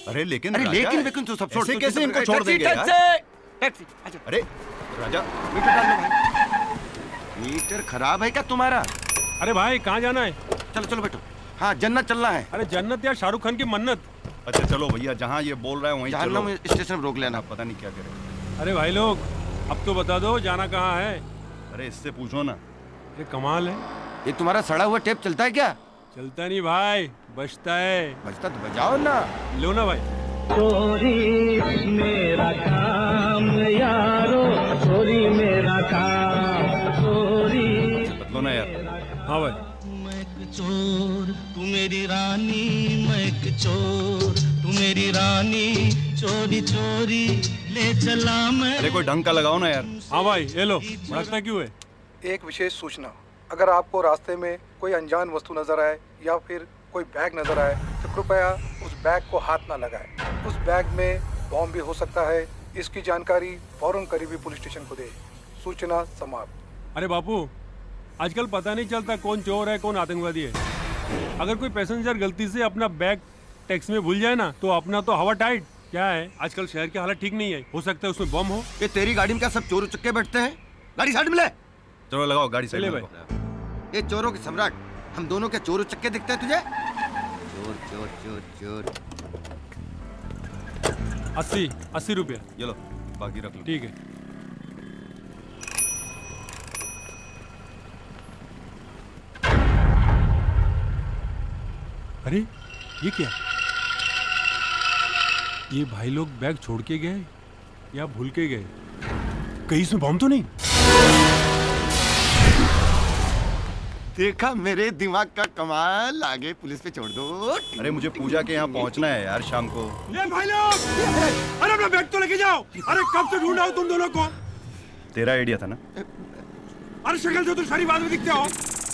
अरे लेकिन लेकिन तू सब छोड़, ऐसे कैसे इनको छोड़ देंगे यार? टैक्सी आजा। अरे राजा, मीटर डाल लो भाई। मीटर खराब है क्या तुम्हारा? अरे भाई कहाँ जाना है? चलो चलो बैठो। हाँ, जन्नत चलना है। अरे जन्नत या शाहरुख खान की मन्नत? अच्छा चलो भैया, जहाँ ये बोल रहा है वहीं चलो। जहन्नम स्टेशन रोक लेना, पता नहीं क्या करे। अरे भाई लोग, अब तो बता दो जाना कहाँ है? अरे इससे पूछो ना। ये कमाल है। ये तुम्हारा सड़ा हुआ टेप चलता है क्या? चलता नहीं भाई, बजता है। बजता तो बजाओ ना। लो ना भाई। चोरी मेरा काम यारो, चोरी मेरा काम, चोरी। बदलो ना यार। हाँ भाई। मैं एक चोर, तू मेरी रानी, मैं एक चोर, तू मेरी रानी, चोरी चोरी ले चला मैं। अरे कोई ढंग का लगाओ ना यार। हाँ भाई, ये लो। भड़कता क्यों है? एक विशेष सूचना, अगर आपको रास्ते में कोई अनजान वस्तु नजर आए या फिर कोई बैग नजर आए तो कृपया उस बैग को हाथ ना लगाएं। उस बैग में बॉम्ब भी हो सकता है। इसकी जानकारी फौरन करीबी पुलिस स्टेशन को दें। सूचना समाप्त। अरे बापू, आजकल पता नहीं चलता कौन चोर है कौन आतंकवादी है। अगर कोई पैसेंजर गलती से अपना बैग टैक्सी में भूल जाए ना, तो अपना तो हवा टाइट। क्या है, आजकल शहर की हालत ठीक नहीं है, हो सकता है उसमें बम हो। ये तेरी गाड़ी में क्या सब चोर उचक्के बैठते हैं? गाड़ी साइड में ले। चलो लगाओ गाड़ी साइड में। ये चोरों के सम्राट, हम दोनों के चोर उचक्के दिखते हैं तुझे? चोर चोर चोर चोर। 80 रुपया। ये लो, बाकी रख लो। ठीक है। अरे ये क्या? ये भाई लोग बैग छोड़ के गए या भूल के गए? कहीं इसमें बम तो नहीं? देखा मेरे दिमाग का कमाल, आगे पुलिस पे छोड़ दो। अरे मुझे पूजा के यहाँ पहुँचना है यार शाम को। ये भाई लोग, अरे अपना बैग तो लेके जाओ। अरे कब से ढूंढ रहा हूँ तुम दोनों को। तेरा आइडिया था ना? अरे शक्ल से तो शरीफ आदमी दिखते हो।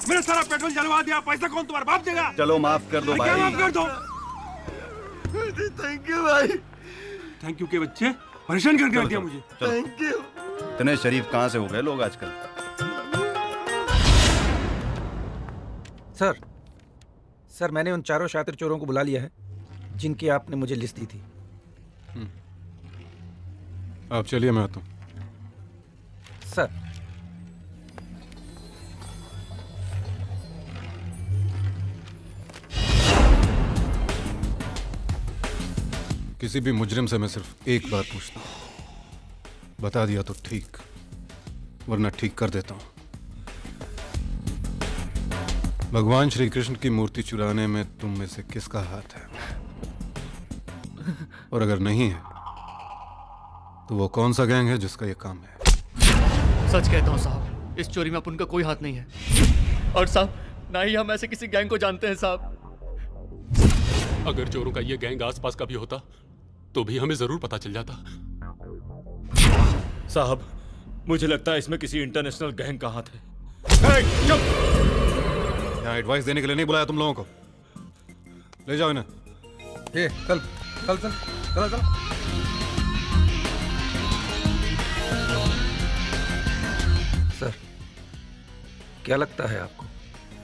मेरा सारा पेट्रोल जलवा दिया, पैसा कौन तुम्हारा बाप देगा? चलो माफ कर दो भाई। क्या माफ कर दो? थैंक यू भाई। थैंक यू के बच्चे, परेशान करके रख दिया मुझे। Thank you. इतने शरीफ कहाँ से हो गए लोग आजकल? सर मैंने उन चारों शातिर चोरों को बुला लिया है जिनकी आपने मुझे लिस्ट दी थी। आप चलिए, मैं आता हूँ। सर किसी भी मुजरिम से मैं सिर्फ एक बार पूछता हूँ, बता दिया तो ठीक, वरना ठीक कर देता हूँ। भगवान श्री कृष्ण की मूर्ति चुराने में तुम में से किसका हाथ है? और अगर नहीं है तो वो कौन सा गैंग है जिसका ये काम है? सच कहता हूँ साहब, इस चोरी में अपन का कोई हाथ नहीं है। और साहब, ना ही हम ऐसे किसी गैंग को जानते हैं साहब। अगर चोरों का ये गैंग आसपास का भी होता तो भी हमें जरूर पता चल जाता। साहब, मुझे लगता है इसमें किसी इंटरनेशनल गैंग का हाथ है। यहाँ एडवाइस देने के लिए नहीं बुलाया तुम लोगों को। ले जाओ इन्हें। ये चल चल चल चलो चलो। सर क्या लगता है आपको,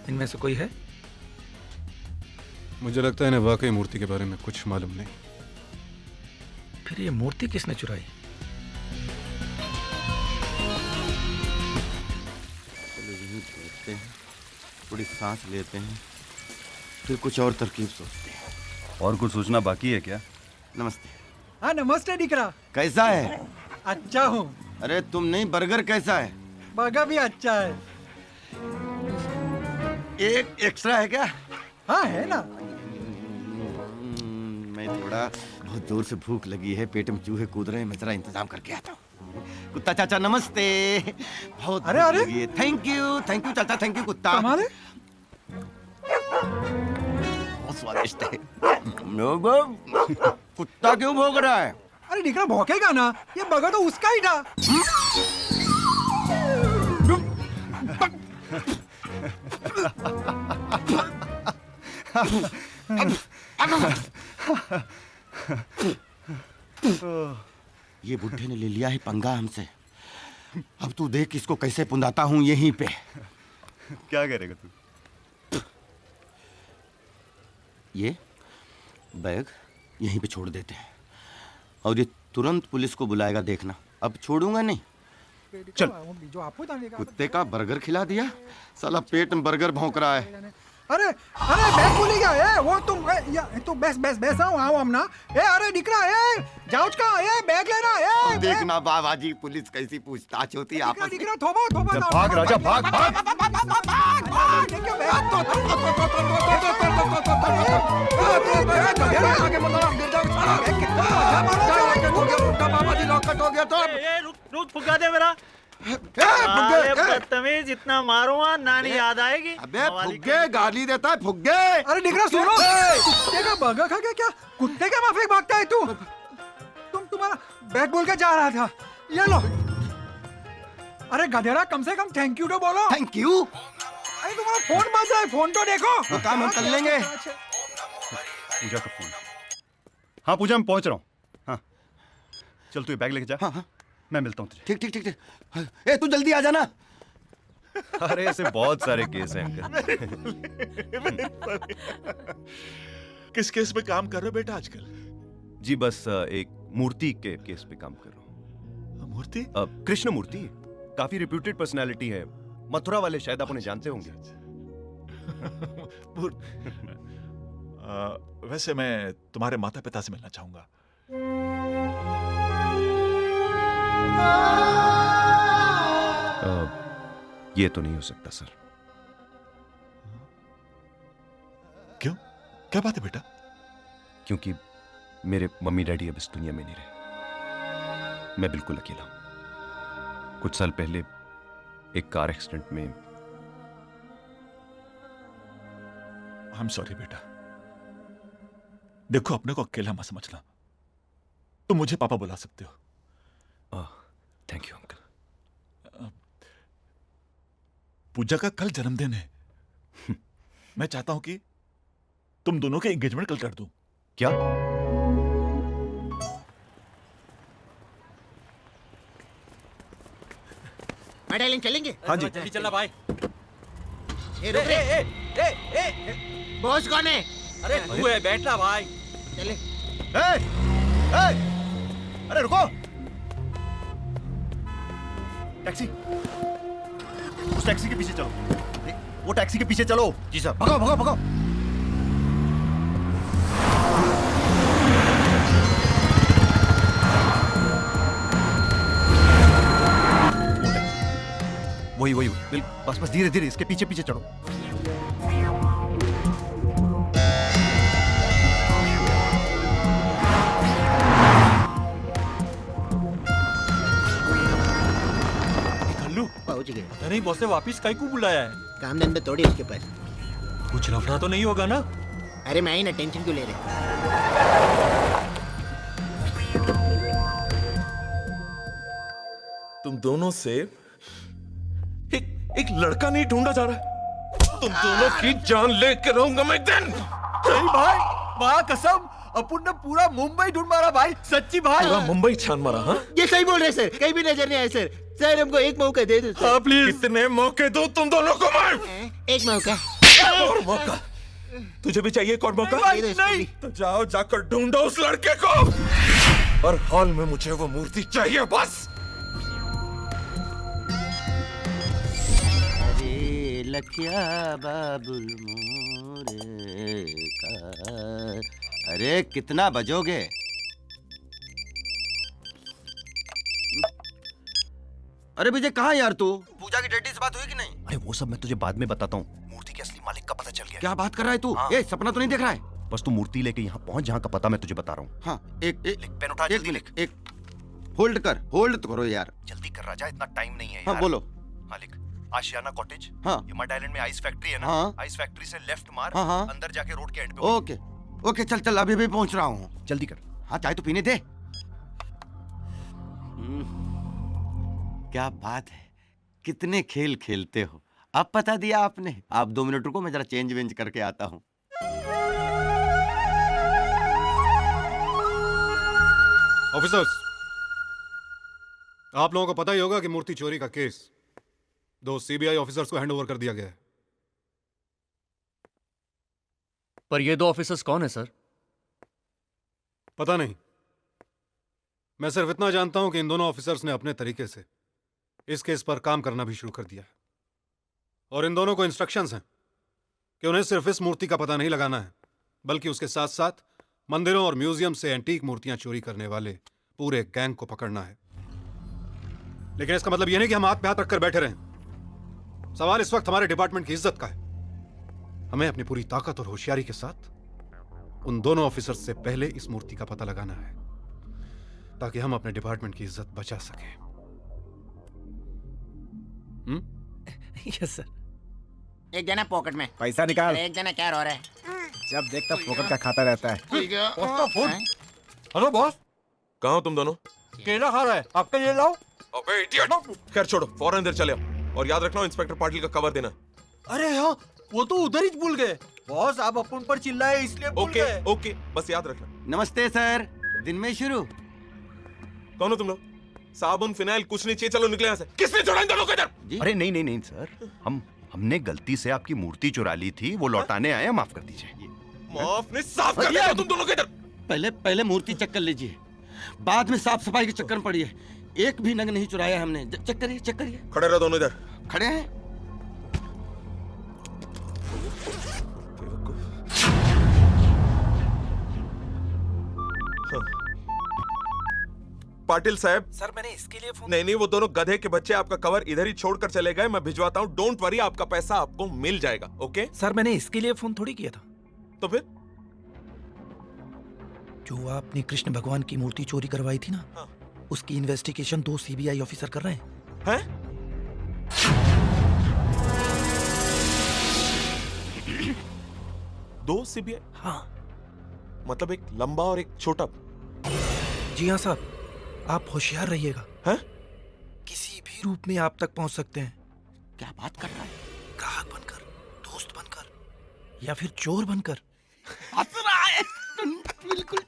इनमें से कोई है? मुझे लगता है इन्हें वाकई मूर्ति के बारे में कुछ मालूम नहीं। फिर ये मूर्ति किसने चुराई? चलो यहीं बैठते हैं, थोड़ी सांस लेते हैं, फिर कुछ और तरकीब सोचते हैं। और कुछ सोचना बाकी है क्या? नमस्ते। हाँ नमस्ते डिकरा। कैसा है? अच्छा हूँ। अरे तुम नहीं, बर्गर कैसा है? बर्गर भी अच्छा है। एक एक्स्ट्रा है क्या? हाँ है ना। मैं थोड़ा बहुत जोर से भूख लगी है, पेट में चूहे कूद रहे हैं, मैं जरा इंतजाम करके आता हूँ। कुत्ता चाचा नमस्ते। बहुत अरे, भूख अरे। लगी है। थैंक यू चाचा, थैंक यू कुत्ता। कमाल है। बहुत स्वादिष्ट है। कुत्ता क्यों भौंक रहा है? अरे निकला भौंकेगा ना, ये बर्गर तो उसका ही था। ये बुढ़े ने ले लिया है पंगा हमसे। अब तू देख किसको कैसे पुंदाता हूं यहीं पे। क्या करेगा तू? ये बैग यहीं पे छोड़ देते हैं और ये तुरंत पुलिस को बुलाएगा, देखना। अब छोड़ूंगा नहीं। चल। कुत्ते का बर्गर खिला दिया, साला पेट में बर्गर भौंक रहा है। अरे अरे बैग भूल गया है वो। तुम या तो बस आओ हम ना। अरे दिख रहा है, जाओ का बैग लेना है। देखना बाबा जी, पुलिस कैसी पूछताछ होती है आपस दिख रहा, थोबा भाग राजा, भाग भाग। बाबा जी लॉकअप हो गया तो रुक फुगा दे मेरा। बदतमीज, इतना मारूंगा नानी याद आएगी। अबे फुग्गे गाली देता है, फुग्गे। अरे दिख रहा, सुनो। कुत्ते का बर्गर खा गया क्या? कुत्ते के माफिक भागता है तू। तुम्हारा बैग बोल के जा रहा था, ये लो। अरे गधेड़ा, कम से कम थैंक यू तो बोलो। Thank you? अरे तुम्हारा फोन बज रहा है, फोन तो देखो। वो काम हम कर लेंगे। पूजा का फोन। हाँ पूजा, मैं पहुंच रहा हूँ। हाँ चल, तू ये बैग लेके जा। हाँ हाँ मैं मिलता हूँ तुझे। ठीक ठीक ठीक ठीक। ए तू जल्दी आ जाना। अरे ऐसे बहुत सारे केस हैं अंकल। किस केस में काम कर रहे हो बेटा आजकल? जी बस एक मूर्ति के केस पे काम कर रहा हूँ। मूर्ति? कृष्ण मूर्ति, काफी रिप्यूटेड पर्सनालिटी है, मथुरा वाले, शायद आप उन्हें जानते होंगे। वैसे मैं तुम्हारे माता पिता से मिलना चाहूंगा। ये तो नहीं हो सकता सर। क्यों? क्या बात है बेटा? क्योंकमेरे मम्मी डैडी अब इस दुनिया में नहीं रहे। मैं बिल्कुल अकेला हूं। कुछ साल पहले एक कार एक्सीडेंट में। आई एम सॉरी बेटा। देखो, अपने को अकेला मत समझना। तुम मुझे पापा बुला सकते हो। Thank you uncle. पूजा का कल जन्मदिन है। मैं चाहता हूं कि तुम दोनों के एंगेजमेंट कल कर दूं। क्या? मैं डार्लिंग चलेंगे? हाँ जी। जल्दी चलना भाई। रुक रे। बॉस कौन है? अरे तू है, बैठना भाई। चले। अरे रुको, टैक्सी। उस टैक्सी के पीछे चलो। वो टैक्सी के पीछे चलो। जी सर। भगाओ भगाओ भगाओ। वही बस बस, धीरे धीरे इसके पीछे पीछे चढ़ो। पहुंच गए। पता नहीं बॉस ने वापिस काहे को बुलाया है? काम धंधे थोड़ी उसके पास। कुछ लफड़ा तो नहीं होगा ना? अरे मैं ही ना, टेंशन क्यों ले रहे? तुम दोनों से एक लड़का नहीं ढूंढा जा रहा है। तुम दोनों की जान लेके रहूंगा मैं दिन। नहीं भाई, माँ कसम, अपन ने पूरा मुंबई ढूंढ मारा भाई, सच्ची भाई। पूरा मुंबई छान मारा। हाँ ये सही बोल रहे सर, कहीं भी नजर नहीं आए सर। सर हमको एक मौका दे दो सर। प्लीज। कितने मौके दो तुम दोनों को मैं? एक मौका। और मौका? तुझे भी चाहिए एक और मौका? नहीं। तो जाओ, जाकर ढूंढो उस लड़के को। और हॉल में मुझे वो मूर्ति चाहिए बस। अरे लखिया बाबुल मोरे का। अरे कितना बजोगे? अरे विजय कहाँ यार तू? पूजा की डैडी से बात हुई कि नहीं? अरे वो सब मैं तुझे बाद में बताता हूँ। मूर्ति के असली मालिक का पता चल गया। क्या बात कर रहा है तू? हाँ। ए, सपना तो नहीं देख रहा है? बस तू मूर्ति लेके यहाँ पहुंच जहाँ का पता मैं तुझे बता रहा हूँ। हाँ, एक पेन उठा, जल्दी लिख। एक होल्ड कर, होल्ड तो करो यार। जल्दी कर राजा, इतना टाइम नहीं है हाँ यार। बोलो। हाँ लिख, आशियाना कॉटेज। हाँ। यमट आइलैंड में आइस फैक्ट्री है ना? हाँ। आइस फैक्ट्री से लेफ्ट मार। हाँ, हाँ। अंदर जाके रोड के एंड पे। ओके ओके, चल चल, अभी भी पहुंच रहा हूँ। जल्दी कर। हाँ, चाय तो पीने दे। क्या बात है, कितने खेल खेलते हो। अब पता दिया आपने। आप 2 मिनट रुको, मैं जरा चेंज वेंज करके आता हूँ। ऑफिसर्स, आप लोगों को पता ही होगा कि मूर्ति चोरी का केस 2 सीबीआई ऑफिसर्स को हैंडओवर कर दिया गया है। पर ये 2 ऑफिसर्स कौन है सर? पता नहीं, मैं सिर्फ इतना जानता हूं कि इन दोनों ऑफिसर्स ने अपने तरीके से इस केस पर काम करना भी शुरू कर दिया है। और इन दोनों को इंस्ट्रक्शंस हैं कि उन्हें सिर्फ इस मूर्ति का पता नहीं लगाना है, बल्कि उसके साथ साथ मंदिरों और म्यूजियम से एंटीक मूर्तियां चोरी करने वाले पूरे गैंग को पकड़ना है। लेकिन इसका मतलब यह नहीं कि हम हाथ पे हाथ रखकर बैठे रहें। सवाल इस वक्त हमारे डिपार्टमेंट की इज्जत का है। हमें अपनी पूरी ताकत और होशियारी के साथ उन दोनों ऑफिसर्स से पहले इस मूर्ति का पता लगाना है, ताकि हम अपने डिपार्टमेंट की इज्जत बचा सकें। Yes sir. एक जना पॉकेट में पैसा निकाल। एक जना क्या रो रहा है? जब देखता पॉकेट का खाता रहता है। हेलो बॉस, कहाँ हो तुम दोनों? केला खा रहा है, आपके लिए लाओ। अबे इडियट! खैर छोड़ो, फौरन इधर चले आओ। और याद रखना, इंस्पेक्टर पाटिल का कवर देना। अरे हाँ, वो तो उधर ही भूल गए। बॉस आप अपन पर चिल्लाए इसलिए भूल गए। ओके, बस याद रखना। नमस्ते सर, दिन में शुरू। कौन हो तुम लोग? साबुन फिनाइल कुछ नहीं चाहिए, चलो निकले यहाँ से। किसने छोड़ा इन दोनों को इधर? अरे नहीं नहीं नहीं सर, हमने गलती से आपकी मूर्ति चुरा ली थी, वो लौटाने आए हैं, माफ कर दीजिए। माफ नहीं, साफ कर दिया तुम दोनों को इधर। पहले मूर्ति चेक कर लीजिए, बाद में साफ सफाई के चक्कर में पड़िए। एक भी नग नहीं चुराया हमने। चेक करिए, चेक करिए। खड़े रहो दोनों इधर। खड़े हैं। पाटिल साहब। सर मैंने इसके लिए फोन। नहीं, वो दोनों गधे के बच्चे आपका कवर इधर ही छोड़कर चले गए। मैं भिजवाता हूँ, डोंट वरी, आपका पैसा आपको मिल जाएगा। ओके सर मैंने इसके लिए फोन थोड़ी किया था। तो फिर जो आपने कृष्ण भगवान की मूर्ति चोरी करवाई थी ना, हाँ। उसकी इन्वेस्टिगेशन 2 सीबीआई ऑफिसर कर रहे हैं। 2 सीबीआई? हाँ। मतलब एक लंबा और एक छोटा? जी हाँ साहब, आप होशियार रहिएगा। हैं? किसी भी रूप में आप तक पहुंच सकते हैं। क्या बात कर रहा है? ग्राहक बनकर, दोस्त बनकर, या फिर चोर बनकर। हंस रहा है। बिल्कुल।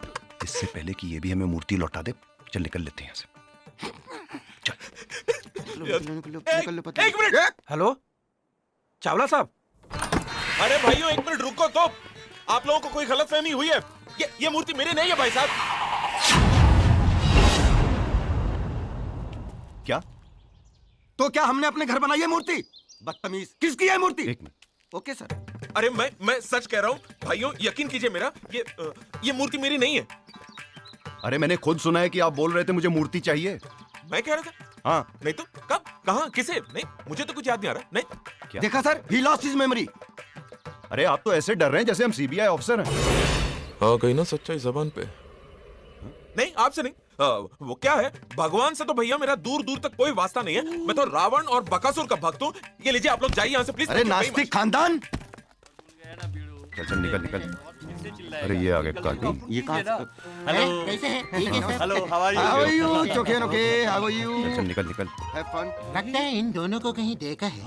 इससे पहले कि ये भी हमें मूर्ति लौटा दे, चल निकल लेते हैं यहाँ से। एक मिनट। हेलो चावला साहब। अरे भाइयों, एक मिनट रुको तो। आप लोगों को कोई गलतफहमी हुई है? ये मूर्ति मेरी नहीं है भाई साहब। क्या? तो क्या हमने अपने घर बनाई है मूर्ति? बदतमीज, किसकी है मूर्ति? एक मिनट। Okay sir. अरे मैं सच कह रहा हूँ भाइयों, यकीन कीजिए मेरा, ये मूर्ति मेरी नहीं है। अरे मैंने खुद सुना है कि आप बोल रहे थे मुझे मूर्ति चाहिए। मैं कह रहा था? हाँ। नहीं तो कब, कहाँ, किसे? नहीं, मुझे तो कुछ याद नहीं आ रहा। नहीं। क्या? देखा sir, he lost his memory. अरे आप तो ऐसे डर रहे हैं जैसे हम सीबीआई ऑफिसर हैं। हाँ, कहीं ना सच्चाई जबान पे। नहीं, आपसे नहीं। वो क्या है, भगवान से तो भैया मेरा दूर दूर तक कोई वास्ता नहीं है। मैं तो रावण और बकासुर का भक्त हूँ। ये लीजिए, आप लोग जाइए यहाँ से प्लीज। अरे नास्तिक खानदान। चल निकल। अरे ये आ गए कार्टून। ये कहाँ? हेलो, कैसे हैं? ठीक है sir. Hello, how are you? चोखे नोके, हाउ आर यू? चल निकल। Have fun. लगता है इन दोनों को कहीं देखा है।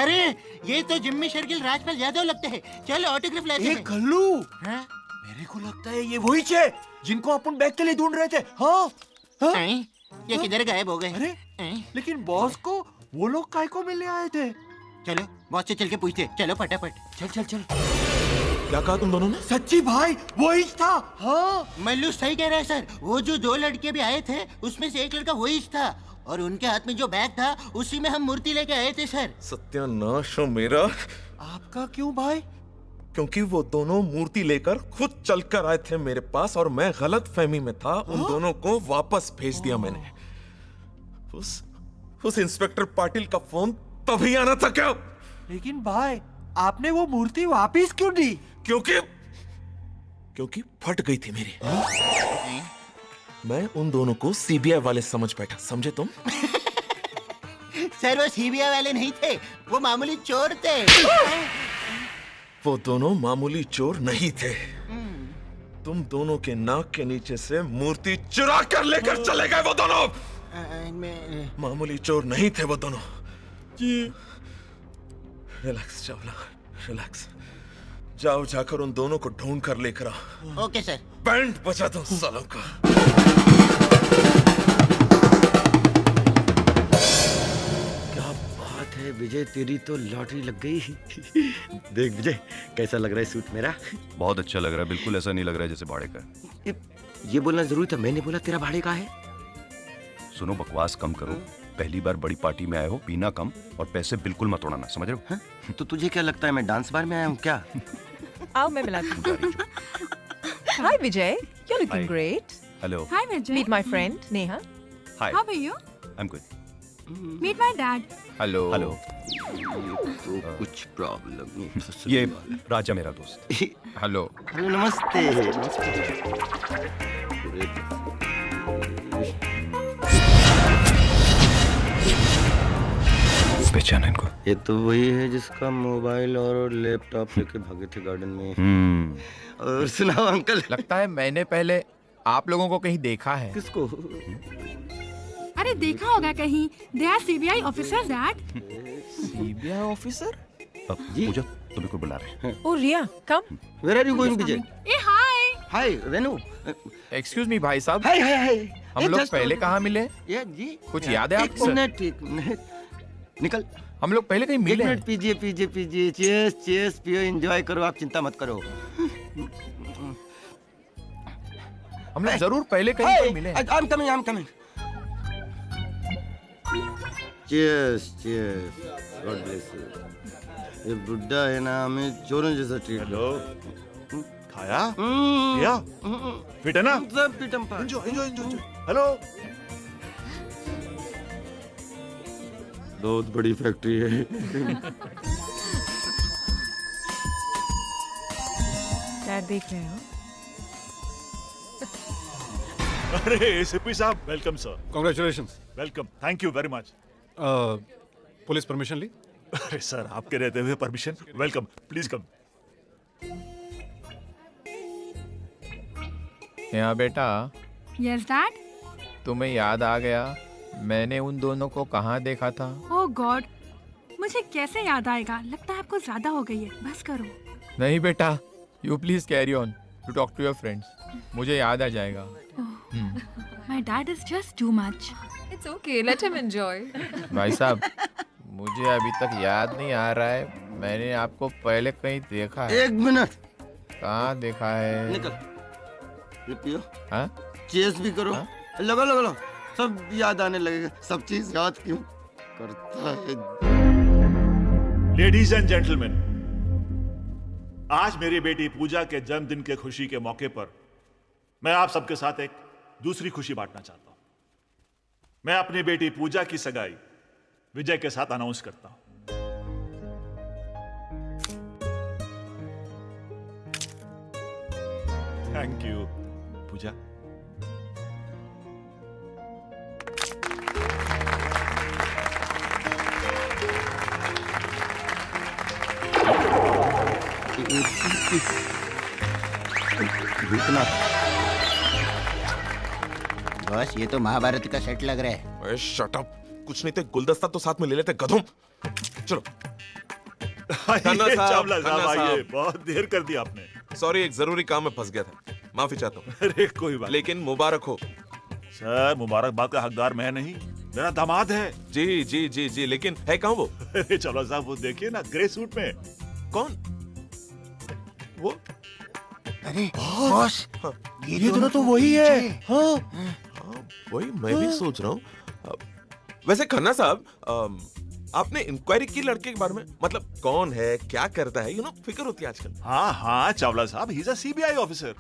अरे ये तो जिम्मी शेरगिल राजपाल यादव लगते हैं। चलो ऑटोग्राफ लेते हैं। गल्लू, हाँ? मेरे को लगता है ये वही है जिनको अपन बैग के लिए ढूंढ रहे थे। हाँ? ये किधर गायब हो गए? अरे लेकिन बॉस को वो लोग काय को मिलने आए थे। चलो बॉस से चल के पूछते। चलो फटाफट। चल। क्या कहा तुम दोनों ने? सच्ची भाई वही था। हाँ मल्लू सही कह रहा है सर। वो जो 2 लड़के भी आए थे, उसमें से एक लड़का वही था, और उनके हाथ में जो बैग था उसी में हम मूर्ति लेके आए थे सर। सत्यानाश हो मेरा। आपका क्यों भाई? क्योंकि वो दोनों मूर्ति लेकर खुद चलकर आए थे मेरे पास, और मैं गलत फहमी में था। उन दोनों को वापस भेज दिया मैंने। उस इंस्पेक्टर पाटिल का फोन तभी आना था क्या? लेकिन भाई आपने वो मूर्ति वापस क्यों दी? क्योंकि फट गई थी मेरी। मैं उन दोनों को सीबीआई वाले समझ बैठा, समझे तुम? सर वो सीबीआई वाले नहीं थे, वो मामूली चोर थे। वो दोनों मामूली चोर नहीं थे। तुम दोनों के नाक के नीचे से मूर्ति चुरा कर लेकर चले गए वो दोनों। मामूली चोर नहीं थे वो दोनों। जी रिलैक्स चावला, रिलैक्स। जाओ जाकर उन दोनों को ढूंढ कर लेकर आओ। Okay sir. बैंड बजा दो सालों का। क्या बात है विजय, तेरी तो लॉटरी लग गई। देख विजय कैसा लग रहा है सूट मेरा? बहुत अच्छा लग रहा है, बिल्कुल ऐसा नहीं लग रहा है जैसे भाड़े का। ये बोलना जरूरी था, मैंने बोला तेरा भाड़े का है। सुनो, बकवास कम करो। पहली बार बड़ी पार्टी में आए हो, पीना कम और पैसे बिल्कुल मत उड़ाना, समझ रहे हो? हाँ? तो तुझे क्या लगता है मैं डांस बार में आया हूँ क्या? आओ मैं मिलाती हूँ। Hi Vijay, you are looking great. Hello. Hi Vijay. Meet my friend Neha. Hi. How are you? I am good. Meet my dad. Hello. Hello. तो कुछ प्रॉब्लम नहीं। ये राजा मेरा दोस्त। हेलो। हेलो नमस्ते। पहचाना इनको? ये तो वही है जिसका मोबाइल और लैपटॉप लेके भागे थे गार्डन में। और सुनाओ अंकल। लगता है मैंने पहले आप लोगों को कहीं देखा है। किसको? अरे देखा होगा कहीं। They are CBI officers dad. CBI officer? Pooja तुम्हें कोई बुला रहे हैं। Oh Riya, come. Where are you going Vijay? ए hi. Hi Renu. Excuse me भाई साहब। हाय हाय हाय। हम लोग पहले कहाँ मिले? ये जी कुछ याद है आपको? एक मिनट निकल। हम लोग पहले कहीं मिले? एक मिनट, पीजिए पीजिए पीजिए। चीयर्स चीयर्स, पियो, एंजॉय करो, आप चिंता मत करो। हम लोग जरूर पहले कहीं पर मिले। I am coming. Cheers cheers, God bless you. ये बुड्ढा है ना, हमें चोरों जैसा ट्रीट। हेलो, खाया? या? फिट है ना? सब फिटम पा। एंजॉय। हेलो। बहुत बड़ी फैक्ट्री है। डैड देख रहे हो? अरे एसीपी साहब, welcome sir. Congratulations. Welcome, thank you very much. Police permission ली? अरे सर, आपके रहते हुए परमिशन? Welcome, please come. यहाँ बेटा। Yes dad. तुम्हें याद आ गया मैंने उन दोनों को कहाँ देखा था? ओह गॉड, मुझे कैसे याद आएगा? लगता है आपको ज्यादा हो गई है, बस करो। नहीं बेटा, you please carry on to talk to your friends. मुझे याद आ जाएगा। My dad is just too much. It's okay, let him enjoy. भाई साहब, मुझे अभी तक याद नहीं आ रहा है मैंने आपको पहले कहीं देखा है। एक मिनट। कहाँ देखा है? निकल। ये पियो। हाँ? चीयर्स भी करो। लो, सब याद आने लगेगा। सब चीज याद क्यों करता है? लेडीज एंड जेंटलमैन, आज मेरी बेटी पूजा के जन्मदिन के खुशी के मौके पर मैं आप सबके साथ एक दूसरी खुशी बांटना चाहता हूं। मैं अपनी बेटी पूजा की सगाई विजय के साथ अनाउंस करता हूं। थैंक यू पूजा। बस ये तो महाभारत का सेट लग रहा है। शट अप, कुछ नहीं थे, गुलदस्ता तो साथ में ले लेते गधों। चलो। आइए, चावला साहब आइए, बहुत देर कर दी आपने। सॉरी, एक जरूरी काम में फंस गया था, माफी चाहता हूँ। अरे कोई बात, लेकिन मुबारक हो। सर, मुबारकबाद का हकदार मैं नहीं, मेरा दामाद है। जी जी जी जी, लेकिन है कहाँ वो? अरे चावला साहब, वो देखिए ना, ग्रे सूट में। कौन वो? अरे बॉस, ये दोनों तो वही है। हाँ वही मैं भी सोच रहा हूँ। वैसे खन्ना साहब, आपने इंक्वायरी की लड़के के बारे में? मतलब कौन है, क्या करता है, फिक्र होती है आजकल। हाँ चावला साहब, he is a CBI officer.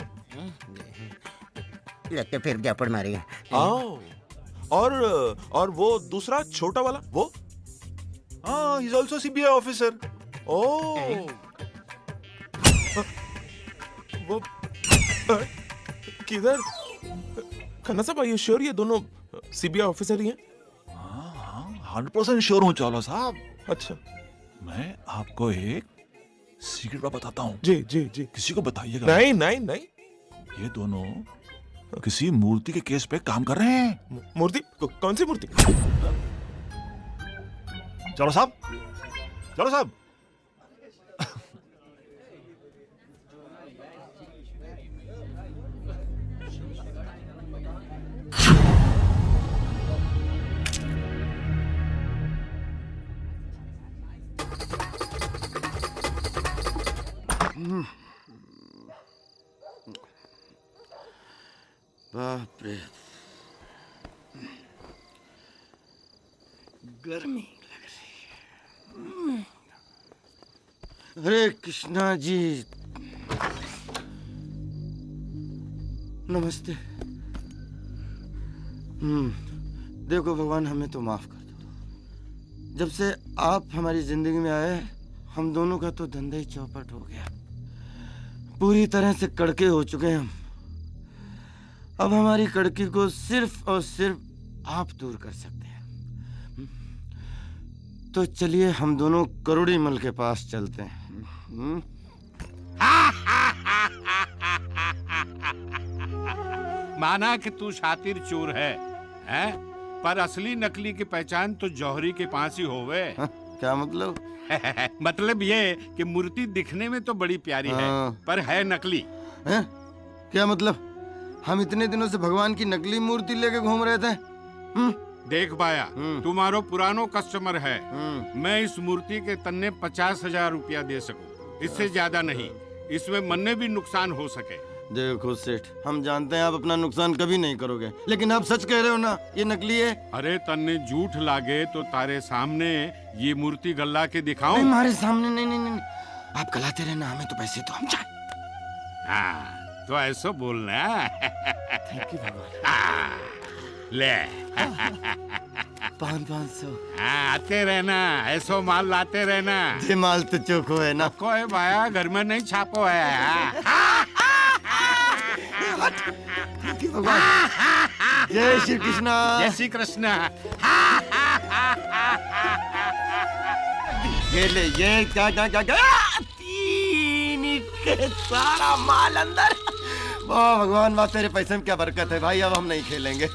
लगता फिर जापड़ मारेगा। और वो दूसरा छोटा वाला वो? हाँ, he's also CBI ऑफिसर। ओह, वो किधर? खन्ना साहब, ये श्योर ये दोनों सीबीआई ऑफिसर ही हैं? हाँ, 100% श्योर हूँ चावला साहब। अच्छा, मैं आपको एक सीक्रेट बात बताता हूँ। जी जी जी। किसी को बताइएगा नहीं नहीं नहीं। ये दोनों किसी मूर्ति के केस पे काम कर रहे हैं। मूर्ति? कौन सी मूर्ति? चलो साहब, चलो साहब। बाप रे, गर्मी लग रही है। हरे कृष्णा जी, नमस्ते। देखो भगवान, हमें तो माफ कर दो। जब से आप हमारी जिंदगी में आए, हम दोनों का तो धंधा ही चौपट हो गया। पूरी तरह से कड़के हो चुके हैं हम। अब हमारी कड़की को सिर्फ और सिर्फ आप दूर कर सकते हैं। तो चलिए हम दोनों करोड़ी मल के पास चलते हैं। माना कि तू शातिर चोर है, हैं? पर असली नकली की पहचान तो जौहरी के पास ही होवे। क्या मतलब? मतलब ये कि मूर्ति दिखने में तो बड़ी प्यारी है, पर है नकली। है? क्या मतलब? हम इतने दिनों से भगवान की नकली मूर्ति लेके घूम रहे थे। देख बाया, तुम्हारो पुरानो कस्टमर है। मैं इस मूर्ति के तन्ने 50,000 रुपया दे सकूं, इससे ज्यादा नहीं। इसमें मन्ने भी नुकसान हो सके। देखो सेठ, हम जानते हैं आप अपना नुकसान कभी नहीं करोगे, लेकिन आप सच कह रहे हो ना, ये नकली है? अरे तन्ने झूठ लागे तो तारे सामने ये मूर्ति गल्ला के दिखाऊं? नहीं, हमारे सामने नहीं, नहीं नहीं, आप गलाते रहना, हमें तो पैसे तो हम चाहे। हाँ, तो ऐसा बोलना। थैंक यू भगवान। ले 500। आते रहना, ऐसो माल लाते रहना। ये माल तो चोखो है ना? कोई भाया, घर में नहीं छापो है। जय श्री कृष्णा। जय श्री कृष्णा। ये ले, ये क्या क्या क्या क्या, तीन के सारा माल अंदर। वाह भगवान, वाह, तेरे पैसे में क्या बरकत है भाई। अब हम नहीं खेलेंगे।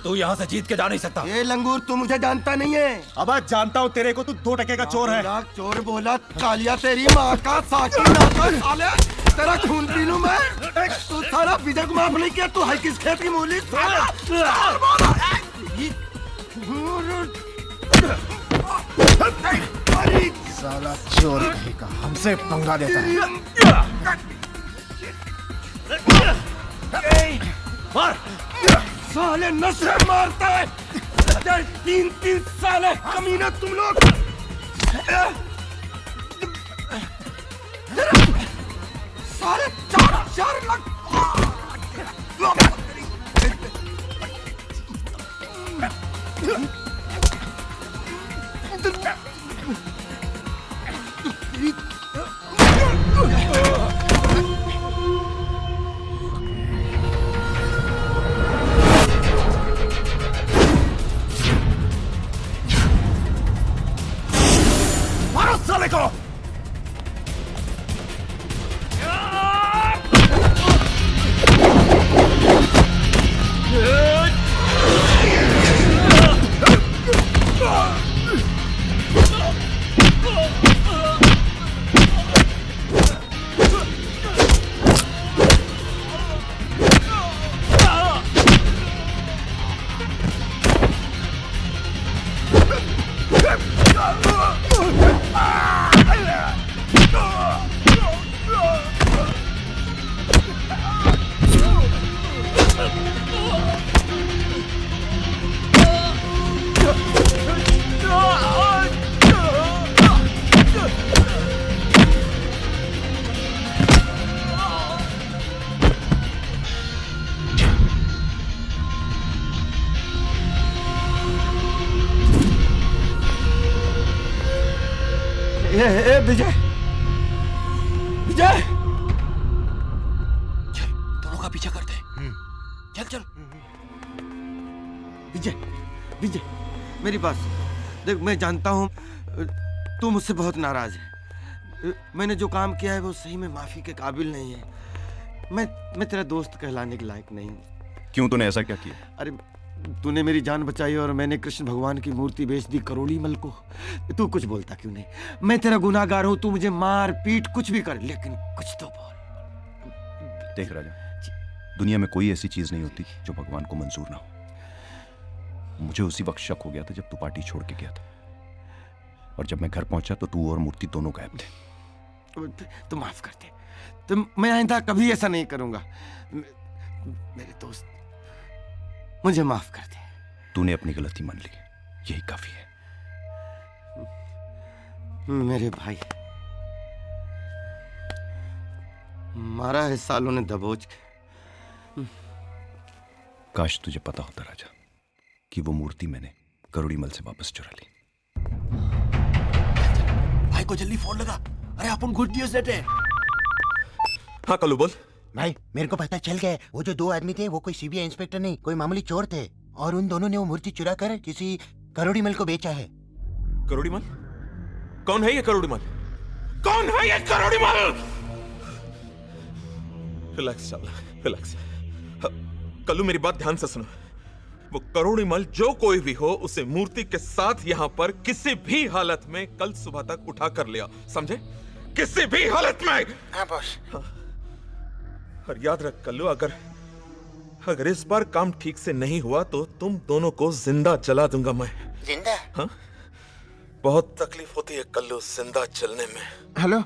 तू यहाँ से जीत के जा नहीं सकता। ये लंगूर, तू मुझे जानता नहीं है। अब जानता हूँ तेरे को, तू 2 टके का चोर है। चोर बोला कालिया, तेरी माँ का साकी नाका साले, तेरा खून पी लूं मैं। तू सारा विजय को माफ नहीं किया, तू है किस खेत की मूली? साला चोर का हमसे पंगा देता है। मार साले, नशे मारता है। 3 साले कमीना तुम लोग। साले 4 लाख। मारो साले को। विजय विजय दोनों का पीछा करते हैं। चल चल। विजय विजय मेरी बात सुन। देख मैं जानता हूँ तू मुझसे बहुत नाराज है। मैंने जो काम किया है वो सही में माफी के काबिल नहीं है। मैं तेरा दोस्त कहलाने के लायक नहीं हूँ। क्यों तूने ऐसा क्या किया? अरे तूने मेरी जान बचाई और मैंने कृष्ण भगवान की मूर्ति बेच दी करोड़ीमल को। तू कुछ बोलता क्यों नहीं? मैं तेरा गुनाहगार हूँ। तू मुझे मार पीट कुछ भी कर, लेकिन कुछ तो बोल। देख राजा, दुनिया में कोई ऐसी चीज नहीं होती जो भगवान को मंजूर ना हो। मुझे उसी वक्त शक हो गया था जब तू पार्टी छोड़ के गया था, और जब मैं घर पहुंचा तो तू और मूर्ति दोनों गायब थे। तो माफ कर दे। तो मैं आइंदा कभी ऐसा नहीं करूंगा। मेरे दोस्त मुझे माफ कर दे। तूने अपनी गलती मान ली, यही काफी है। मेरे भाई मारा है सालों ने दबोच के। काश तुझे पता होता राजा कि वो मूर्ति मैंने करोड़ीमल से वापस चुरा ली। भाई को जल्दी फोन लगा। अरे अपन गुड न्यूज देते हैं। हाँ कल्लू बोल। भाई मेरे को पता चल गया है, वो जो 2 आदमी थे वो कोई सीबीआई इंस्पेक्टर नहीं, कोई मामूली चोर थे, और उन दोनों ने वो मूर्ति चुरा कर किसी करोड़ीमल को बेचा है। करोड़ीमल? कौन है ये करोड़ीमल? कौन है ये करोड़ीमल? रिलैक्स साला, रिलैक्स। कल्लू मेरी बात ध्यान से सुनो। वो करोड़ीमल जो कोई भी हो, उसे मूर्ति के साथ यहाँ पर किसी भी हालत में कल सुबह तक उठा कर लिया, समझे? किसी भी हालत में। हाँ बॉस। और याद रख कल्लू, अगर इस बार काम ठीक से नहीं हुआ तो तुम दोनों को जिंदा जला दूंगा मैं। जिंदा? हाँ? बहुत तकलीफ होती है कल्लू जिंदा जलने में। हेलो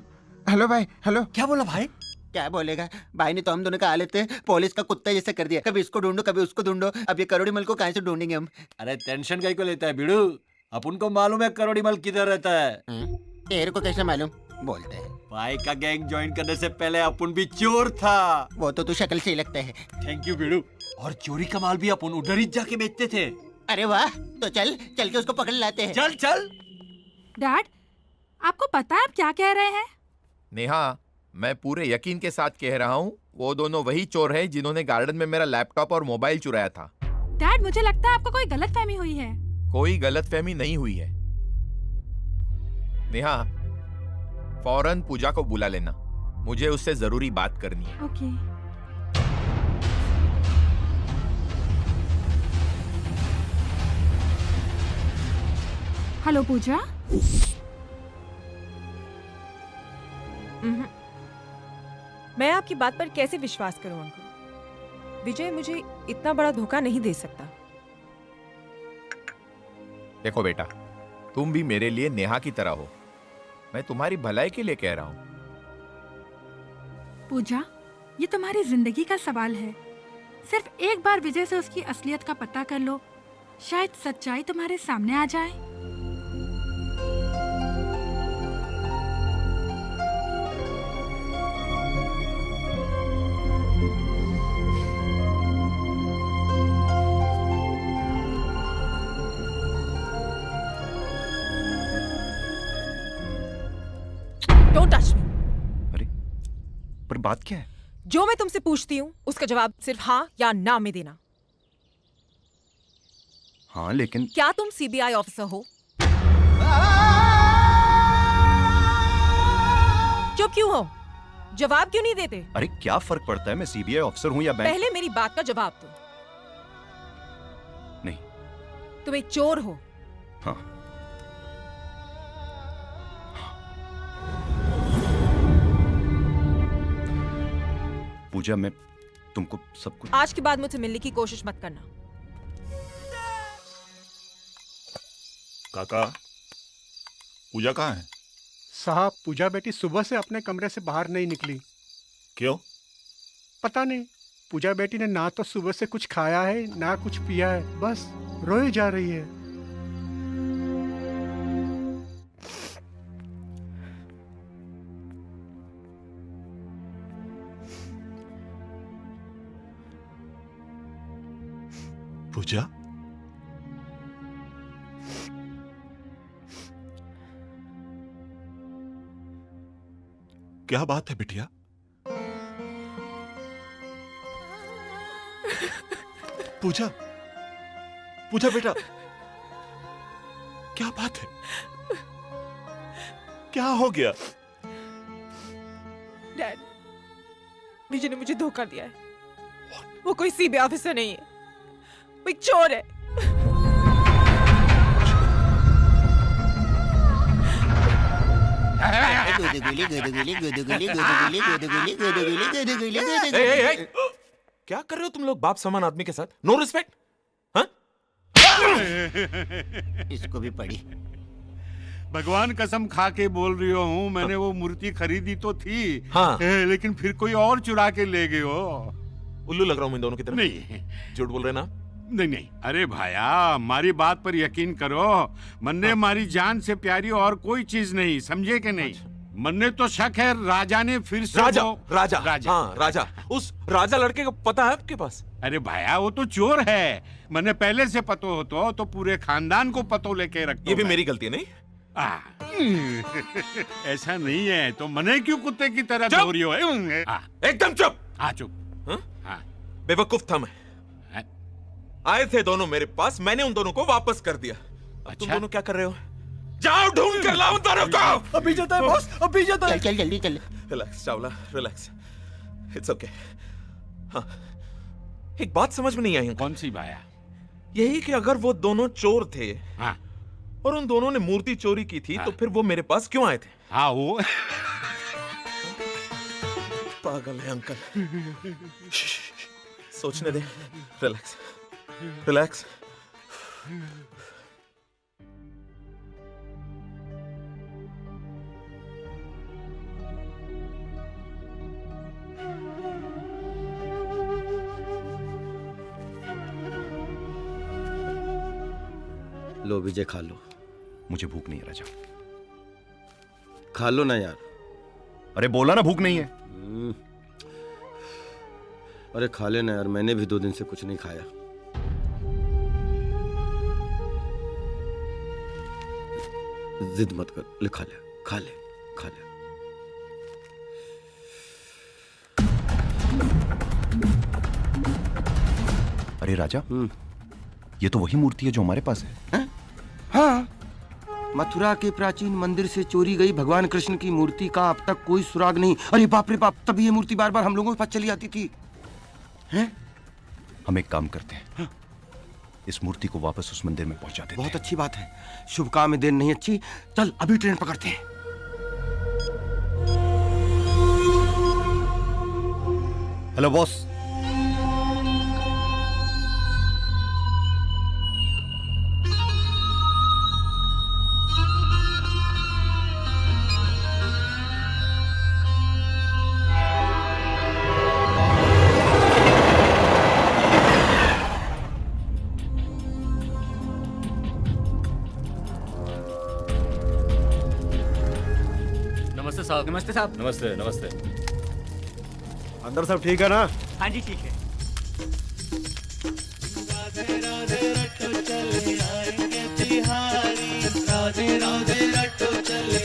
हेलो भाई, हेलो। क्या बोला भाई? क्या बोलेगा भाई ने तो हम दोनों का हालत है पुलिस का कुत्ता जैसे कर दिया। कभी इसको ढूंढो कभी उसको ढूंढो। अब ये करोड़ीमल को कहाँ से ढूंढेंगे हम? अरे टेंशन काहे को लेता है बिड़ू? अपन को मालूम है करोड़ीमल किधर रहता है। तेरे को कैसे मालूम? बोलते हैं भाई का गैंग ज्वाइन करने से पहले अपन भी चोर था। वो तो तू शक्ल से ही लगता है। थैंक यू बिड़ू। और चोरी का माल भी अपन उधर ही जाके बेचते थे। अरे वाह, तो चल के उसको पकड़ लाते हैं। चल चल। डैड, आपको पता है आप क्या कह रहे हैं? नेहा, मैं पूरे यकीन के साथ कह रहा हूँ, वो दोनों वही चोर हैं जिन्होंने गार्डन में मेरा लैपटॉप और मोबाइल चुराया था। डैड, मुझे लगता है आपको कोई गलतफहमी हुई है। कोई गलतफहमी नहीं हुई है। नेहा, फौरन पूजा को बुला लेना, मुझे उससे जरूरी बात करनी है। ओके। हेलो पूजा। मैं आपकी बात पर कैसे विश्वास करूं अंकल? विजय मुझे इतना बड़ा धोखा नहीं दे सकता। देखो बेटा, तुम भी मेरे लिए नेहा की तरह हो। मैं तुम्हारी भलाई के लिए कह रहा हूं। पूजा, ये तुम्हारी जिंदगी का सवाल है। सिर्फ एक बार विजय से उसकी असलियत का पता कर लो, शायद सच्चाई तुम्हारे सामने आ जाए। Don't touch me. अरे पर बात क्या है? जो मैं तुमसे पूछती हूँ उसका जवाब सिर्फ हाँ या ना में देना। हाँ लेकिन क्या तुम सीबीआई ऑफिसर हो? चुप क्यों हो? जवाब क्यों नहीं देते? अरे क्या फर्क पड़ता है मैं सीबीआई ऑफिसर हूँ या बैंक? पहले मेरी बात का जवाब दो। नहीं। तुम एक चोर हो। हाँ। पूजा, मैं तुमको सब कुछ। आज के बाद मुझसे मिलने की कोशिश मत करना। काका, पूजा कहाँ है? साहब, पूजा बेटी सुबह से अपने कमरे से बाहर नहीं निकली। क्यों? पता नहीं। पूजा बेटी ने ना तो सुबह से कुछ खाया है ना कुछ पिया है, बस रोई जा रही है। पूजा, क्या बात है बिटिया? पूजा, पूजा बेटा, क्या बात है? क्या हो गया? डैड, विजय ने मुझे धोखा दिया है। वो कोई सीबीआई ऑफिसर नहीं है, वो एक चोर है। क्या कर रहे हो तुम लोग बाप समान आदमी के साथ? No respect. हाँ? इसको भी पड़ी। भगवान कसम खा के बोल रही हूँ, मैंने वो मूर्ति खरीदी तो थी। हाँ। लेकिन फिर कोई और चुरा के ले गए हो। उल्लू लग रहा हूँ इन दोनों की तरफ? नहीं, झूठ बोल रहे ना? नहीं नहीं, अरे भाया, हमारी बात पर यकीन करो। मन्ने हमारी जान से प्यारी और कोई चीज नहीं, समझे कि नहीं? मन्ने तो शक है राजा ने फिर से राजा, राजा, हाँ राजा। उस राजा लड़के का पता है आपके पास? अरे भाया, वो तो चोर है। मैंने पहले से पतो हो तो पूरे खानदान को पतो लेके रखता। ये भी मेरी गलती है नहीं? ऐसा नहीं है तो मने क्यों कुत्ते की तरह धो रही हो? एकदम चुप। हाँ चुप। बेवकूफ था मैं। आए थे दोनों मेरे पास, मैंने उन दोनों को वापस कर दिया। अब तुम दोनों क्या कर रहे हो? जाओ ढूंढ कर लाओ उन दोनों को। अभी जाता है बॉस, अभी जाता है। चल जल्दी चल। Relax Chawla, relax. It's okay. हाँ, एक बात समझ में नहीं आई। कौन सी भाया? यही कि अगर वो दोनों चोर थे, हाँ, और उन दोनों ने मूर्ति चोरी की थी, तो फिर वो मेरे पास क्यों आए थे? हाँ, वो पागल है अंकल। सोचने दे। Relax, relax. लो विजय, खा लो। मुझे भूख नहीं है राजा। खा लो ना यार। अरे बोला ना भूख नहीं है। अरे खा लेना यार, मैंने भी 2 दिन से कुछ नहीं खाया। जिद मत कर, ले खा ले, खा ले, खा ले। अरे राजा, ये तो वही मूर्ति है जो हमारे पास है। हाँ, मथुरा के प्राचीन मंदिर से चोरी गई भगवान कृष्ण की मूर्ति का अब तक कोई सुराग नहीं। अरे बाप रे बाप, तभी ये मूर्ति बार बार हम लोगों के पास चली आती थी। हैं? हम एक काम करते हैं, हाँ। इस मूर्ति को वापस उस मंदिर में पहुंचा देते हैं। बहुत अच्छी बात है। शुभ काम में देर नहीं अच्छी। चल अभी ट्रेन पकड़ते हैं। Hello boss. नमस्ते साहब। नमस्ते साहब। नमस्ते नमस्ते। अंदर सब ठीक है ना? हाँ जी ठीक है। राधे राधे रटो चले आएंगे बिहारी, राधे राधे रटो चले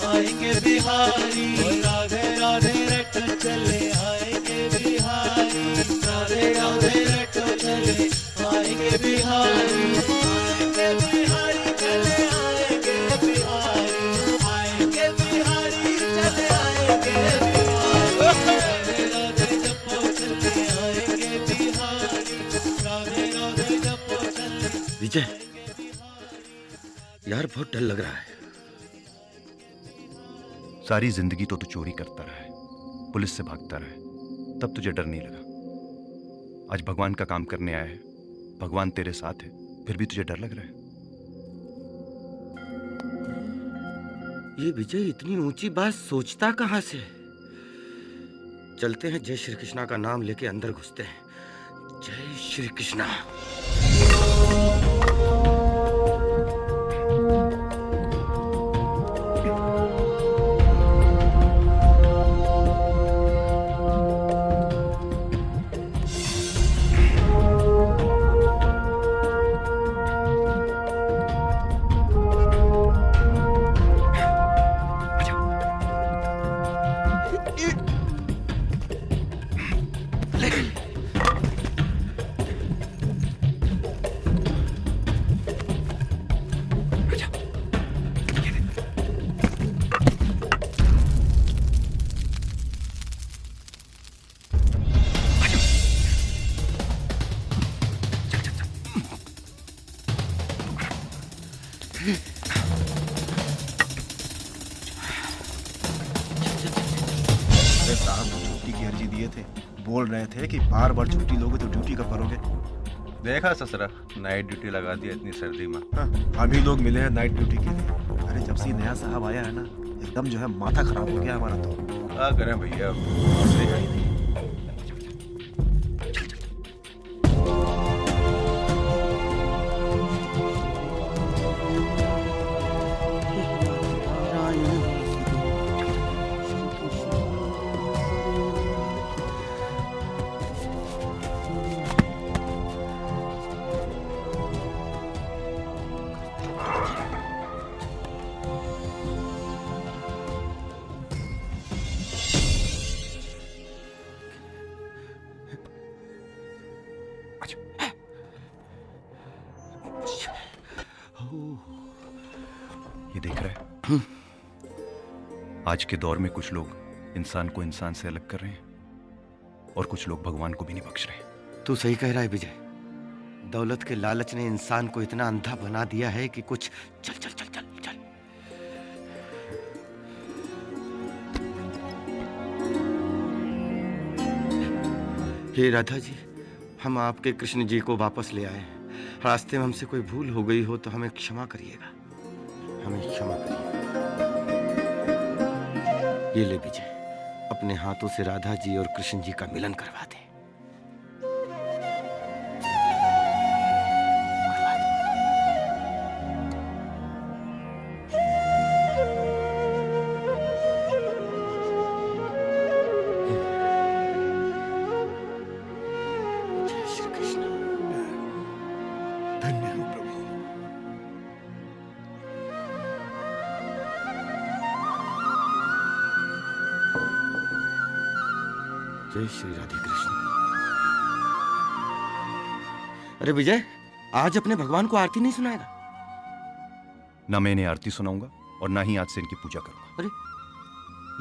आएंगे बिहारी, राधे राधे रटो चले आएंगे बिहारी, राधे राधे रटो चले आएंगे बिहारी, आएंगे बिहारी चले आएंगे बिहारी, आएंगे बिहारी चले आएंगे बिहारी, राधे राधे जपो चले आएंगे बिहारी, राधे राधे जपो चले। विजय, यार बहुत डर लग रहा है। सारी जिंदगी तो तू चोरी करता रहा है, पुलिस से भागता रहा है, तब तुझे डर नहीं लगा। आज भगवान का काम करने आया है, भगवान तेरे साथ है, फिर भी तुझे डर लग रहा है। ये विजय इतनी ऊंची बात सोचता कहां से? चलते हैं, जय श्री कृष्णा का नाम लेके अंदर घुसते हैं। जय श्री कृष्णा। बोल रहे थे कि बार बार छुट्टी लोगे तो ड्यूटी कब करोगे? देखा ससुरा, नाइट ड्यूटी लगा दी इतनी सर्दी में। हाँ, हम ही लोग मिले हैं नाइट ड्यूटी के लिए। अरे जब से नया साहब आया है ना, एकदम जो है माथा खराब हो गया हमारा। तो क्या करें भैया, ये देख रहे हैं, आज के दौर में कुछ लोग इंसान को इंसान से अलग कर रहे हैं और कुछ लोग भगवान को भी नहीं बख्श रहे। तू सही कह रहा है विजय। दौलत के लालच ने इंसान को इतना अंधा बना दिया है कि कुछ चल चल चल चल चल। हे राधा जी, हम आपके कृष्ण जी को वापस ले आए। रास्ते में हमसे कोई भूल हो गई हो तो हमें क्षमा करिएगा, हमें क्षमा करिएगा। ये ले विजय, अपने हाथों से राधा जी और कृष्ण जी का मिलन करवा दे। जय श्री राधे कृष्ण। अरे विजय, आज अपने भगवान को आरती नहीं सुनाएगा? ना मैं इन्हें आरती सुनाऊंगा और ना ही आज से इनकी पूजा करूंगा। अरे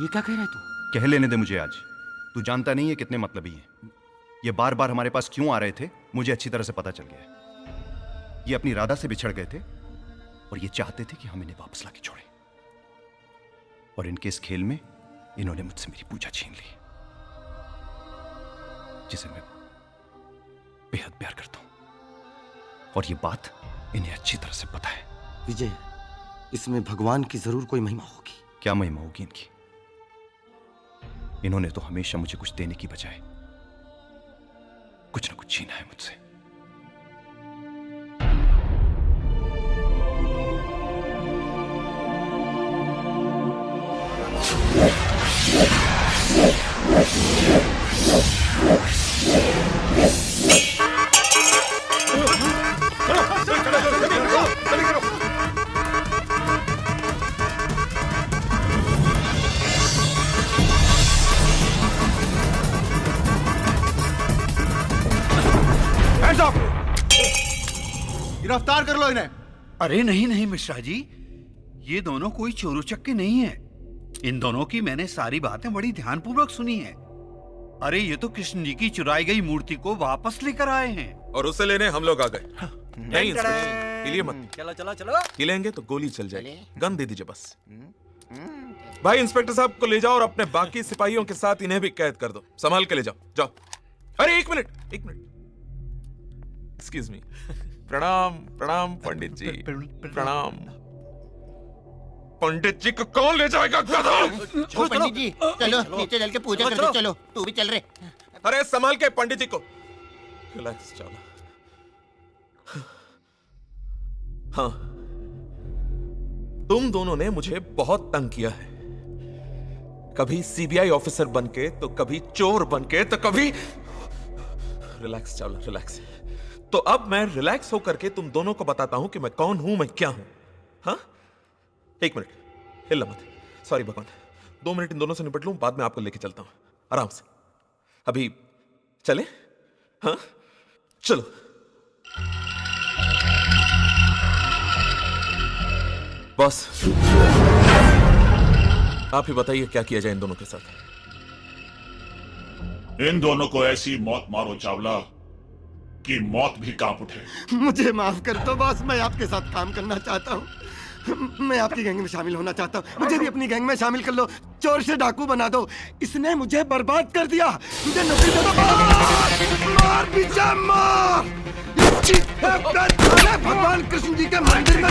ये क्या कह रहा है तू? कह लेने दे मुझे आज। तू जानता नहीं है कितने मतलबी हैं। ये बार बार हमारे पास क्यों आ रहे थे मुझे अच्छी तरह से पता चल गया है। ये अपनी राधा से बिछड़ गए थे और ये चाहते थे कि हम इन्हें वापस लाके छोड़ें। और इनके इस खेल में इन्होंने मुझसे मेरी पूजा छीन ली, जिसे मैं बेहद प्यार करता हूं। और ये बात इन्हें अच्छी तरह से पता है। विजय, इसमें भगवान की जरूर कोई महिमा होगी। क्या महिमा होगी इनकी? इन्होंने तो हमेशा मुझे कुछ देने की बजाय कुछ ना कुछ छीना है मुझसे। गिरफ्तार कर लो इन्हें। अरे नहीं नहीं मिश्रा जी, ये दोनों कोई चोर उचक्के नहीं है। इन दोनों की मैंने सारी बातें बड़ी ध्यानपूर्वक सुनी है। अरे ये तो कृष्ण जी की चुराई गई मूर्ति को वापस लेकर आए हैं। और उसे लेने हम लोग आ गए। नहीं इंस्पेक्टर, हिलिए मत। चलो चलो चलो। हिलेंगे तो गोली चल जाएगी। गन दे दीजिए बस। भाई इंस्पेक्टर साहब को ले जाओ और अपने बाकी सिपाहियों के साथ इन्हें भी कैद कर दो। संभाल के ले जाओ, जाओ। अरे एक मिनट। Excuse me. प्रणाम प्रणाम पंडित जी, प्रणाम। पंडित जी को कौन ले जाएगा? पंडित जी चलो नीचे चल के पूजा कर दो। चलो तू भी चल रहे। अरे संभाल के पंडित जी को। रिलैक्स, चलो। हाँ, तुम दोनों ने मुझे बहुत तंग किया है। कभी सीबीआई ऑफिसर बनके, तो कभी चोर बनके, तो कभी। रिलैक्स, चलो रिलैक्स। तो अब मैं रिलैक्स होकर के तुम दोनों को बताता हूं कि मैं कौन हूं, मैं क्या हूं। हाँ, एक मिनट, हिलना मत। सॉरी भगवान, 2 मिनट इन दोनों से निपट लूं, बाद में आपको लेके चलता हूं आराम से। अभी चले? हाँ चलो। बॉस, आप ही बताइए क्या किया जाए इन दोनों के साथ। इन दोनों को ऐसी मौत मारो चावला कि मौत भी कांप उठे। मुझे माफ कर दो बॉस, मैं आपके साथ काम करना चाहता हूँ। मैं आपकी गैंग में शामिल होना चाहता हूँ। मुझे भी अपनी गैंग में शामिल कर लो। चोर से डाकू बना दो। इसने मुझे बर्बाद कर दिया। मुझे नौकरी दे दो। मार पीछे मार। इसकी भगवान कृष्ण जी के मंदिर में।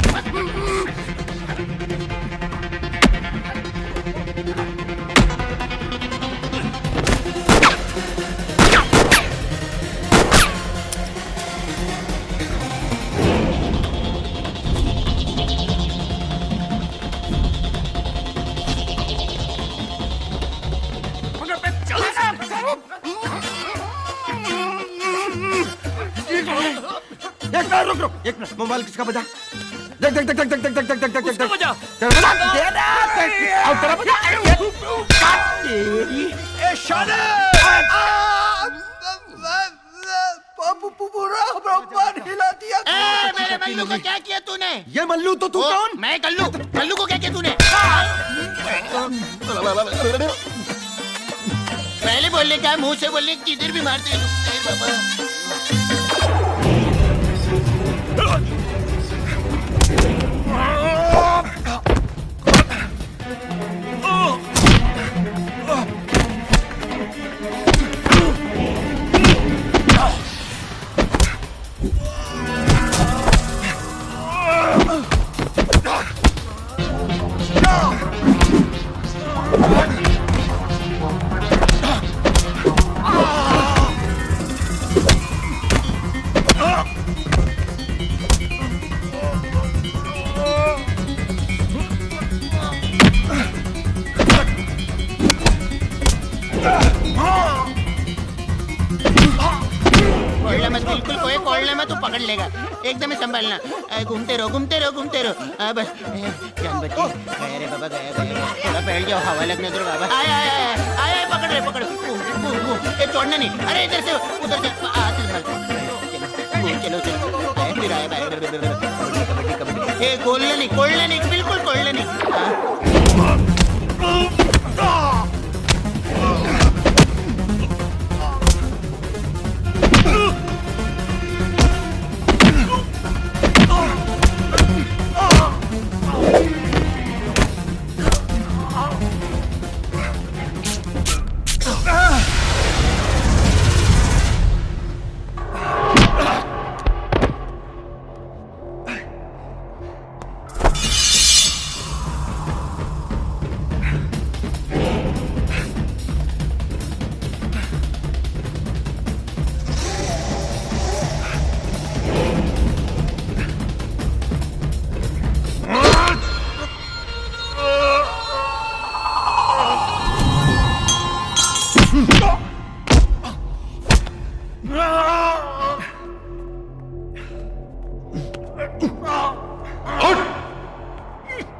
एक मिनट मोबाइल किसका बजा? देख देख देख देख देख देख देख देख देख बजा तेरा बजा तेरी ए शाने पूरा ब्रह्मांड हिला दिया। मेरे मल्लू को क्या किया तूने? ये मल्लू तो तू कौन? मैं कल्लू। कल्लू को क्या किया तूने? पहले बोलने का मुंह से बोलने किधर भी मारते हैं बाबा। एकदम संभालना। घूमते रहो घूमते रहो घूमते रहो। बस जान बची। गया रे बाबा गया गया। थोड़ा बैठ जाओ हवा लगने दो बाबा। आया आया आया आया पकड़ रहे पकड़। ये छोड़ना नहीं। अरे इधर से उधर से चलो चलो फिर आया कबड्डी कबड्डी। ये खोलना नहीं बिल्कुल खोलना नहीं।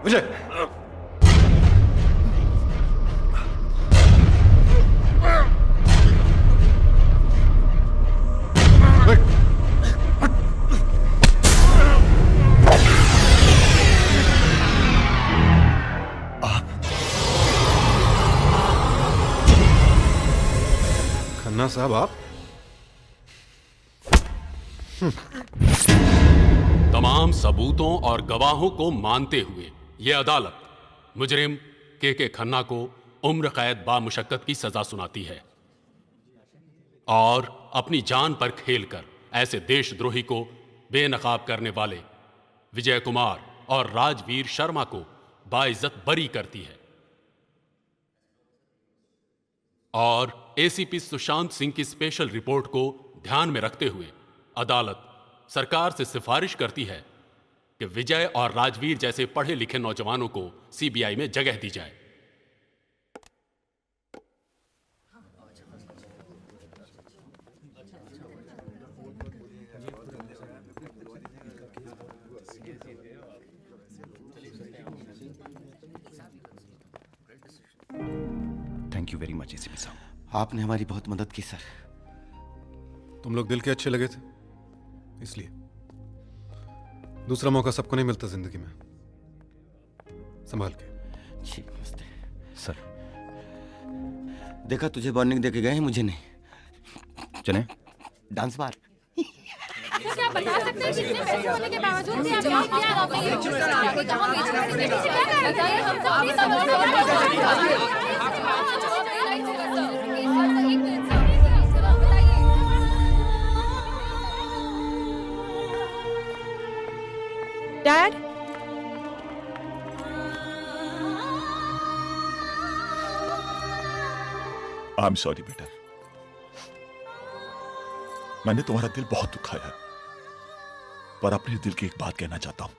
विजय खन्ना साहब आप तमाम सबूतों और गवाहों को मानते हुए ये अदालत मुजरिम के खन्ना को उम्र कैद बामुशक्कत की सजा सुनाती है और अपनी जान पर खेलकर ऐसे देशद्रोही को बेनकाब करने वाले विजय कुमार और राजवीर शर्मा को बाइज्जत बरी करती है और एसीपी सुशांत सिंह की स्पेशल रिपोर्ट को ध्यान में रखते हुए अदालत सरकार से सिफारिश करती है कि विजय और राजवीर जैसे पढ़े लिखे नौजवानों को सीबीआई में जगह दी जाए। Thank you very much ACP साहब। आपने हमारी बहुत मदद की सर। तुम लोग दिल के अच्छे लगे थे इसलिए। दूसरा मौका सबको नहीं मिलता जिंदगी में। संभाल के। जी नमस्ते सर। देखा तुझे वार्निंग देके गए हैं, मुझे नहीं। चलें? डांस बार तो क्या बता सकते हैं कितने पैसे होने के बावजूद भी आपने डैड, आई एम सॉरी बेटा, मैंने तुम्हारा दिल बहुत दुखाया है, पर अपने दिल की एक बात कहना चाहता हूं।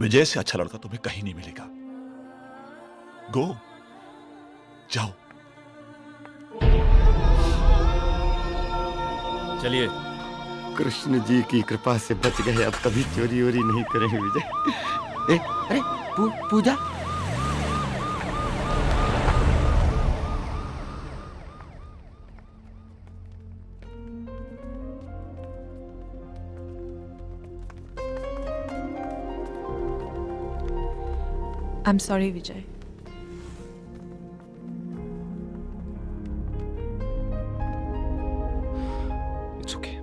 विजय से अच्छा लड़का तुम्हें कहीं नहीं मिलेगा। गो, जाओ। चलिए। कृष्ण जी की कृपा से बच गए, अब कभी चोरी वोरी नहीं करेंगे विजय। अरे पूजा, I'm sorry, Vijay. It's okay.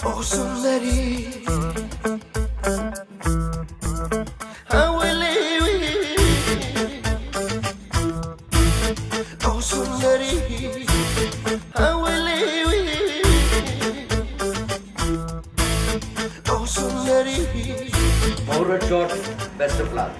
Oh, Sundari, how will Oh, Sundari, how will Oh, Sundari. Forward shot, best of luck.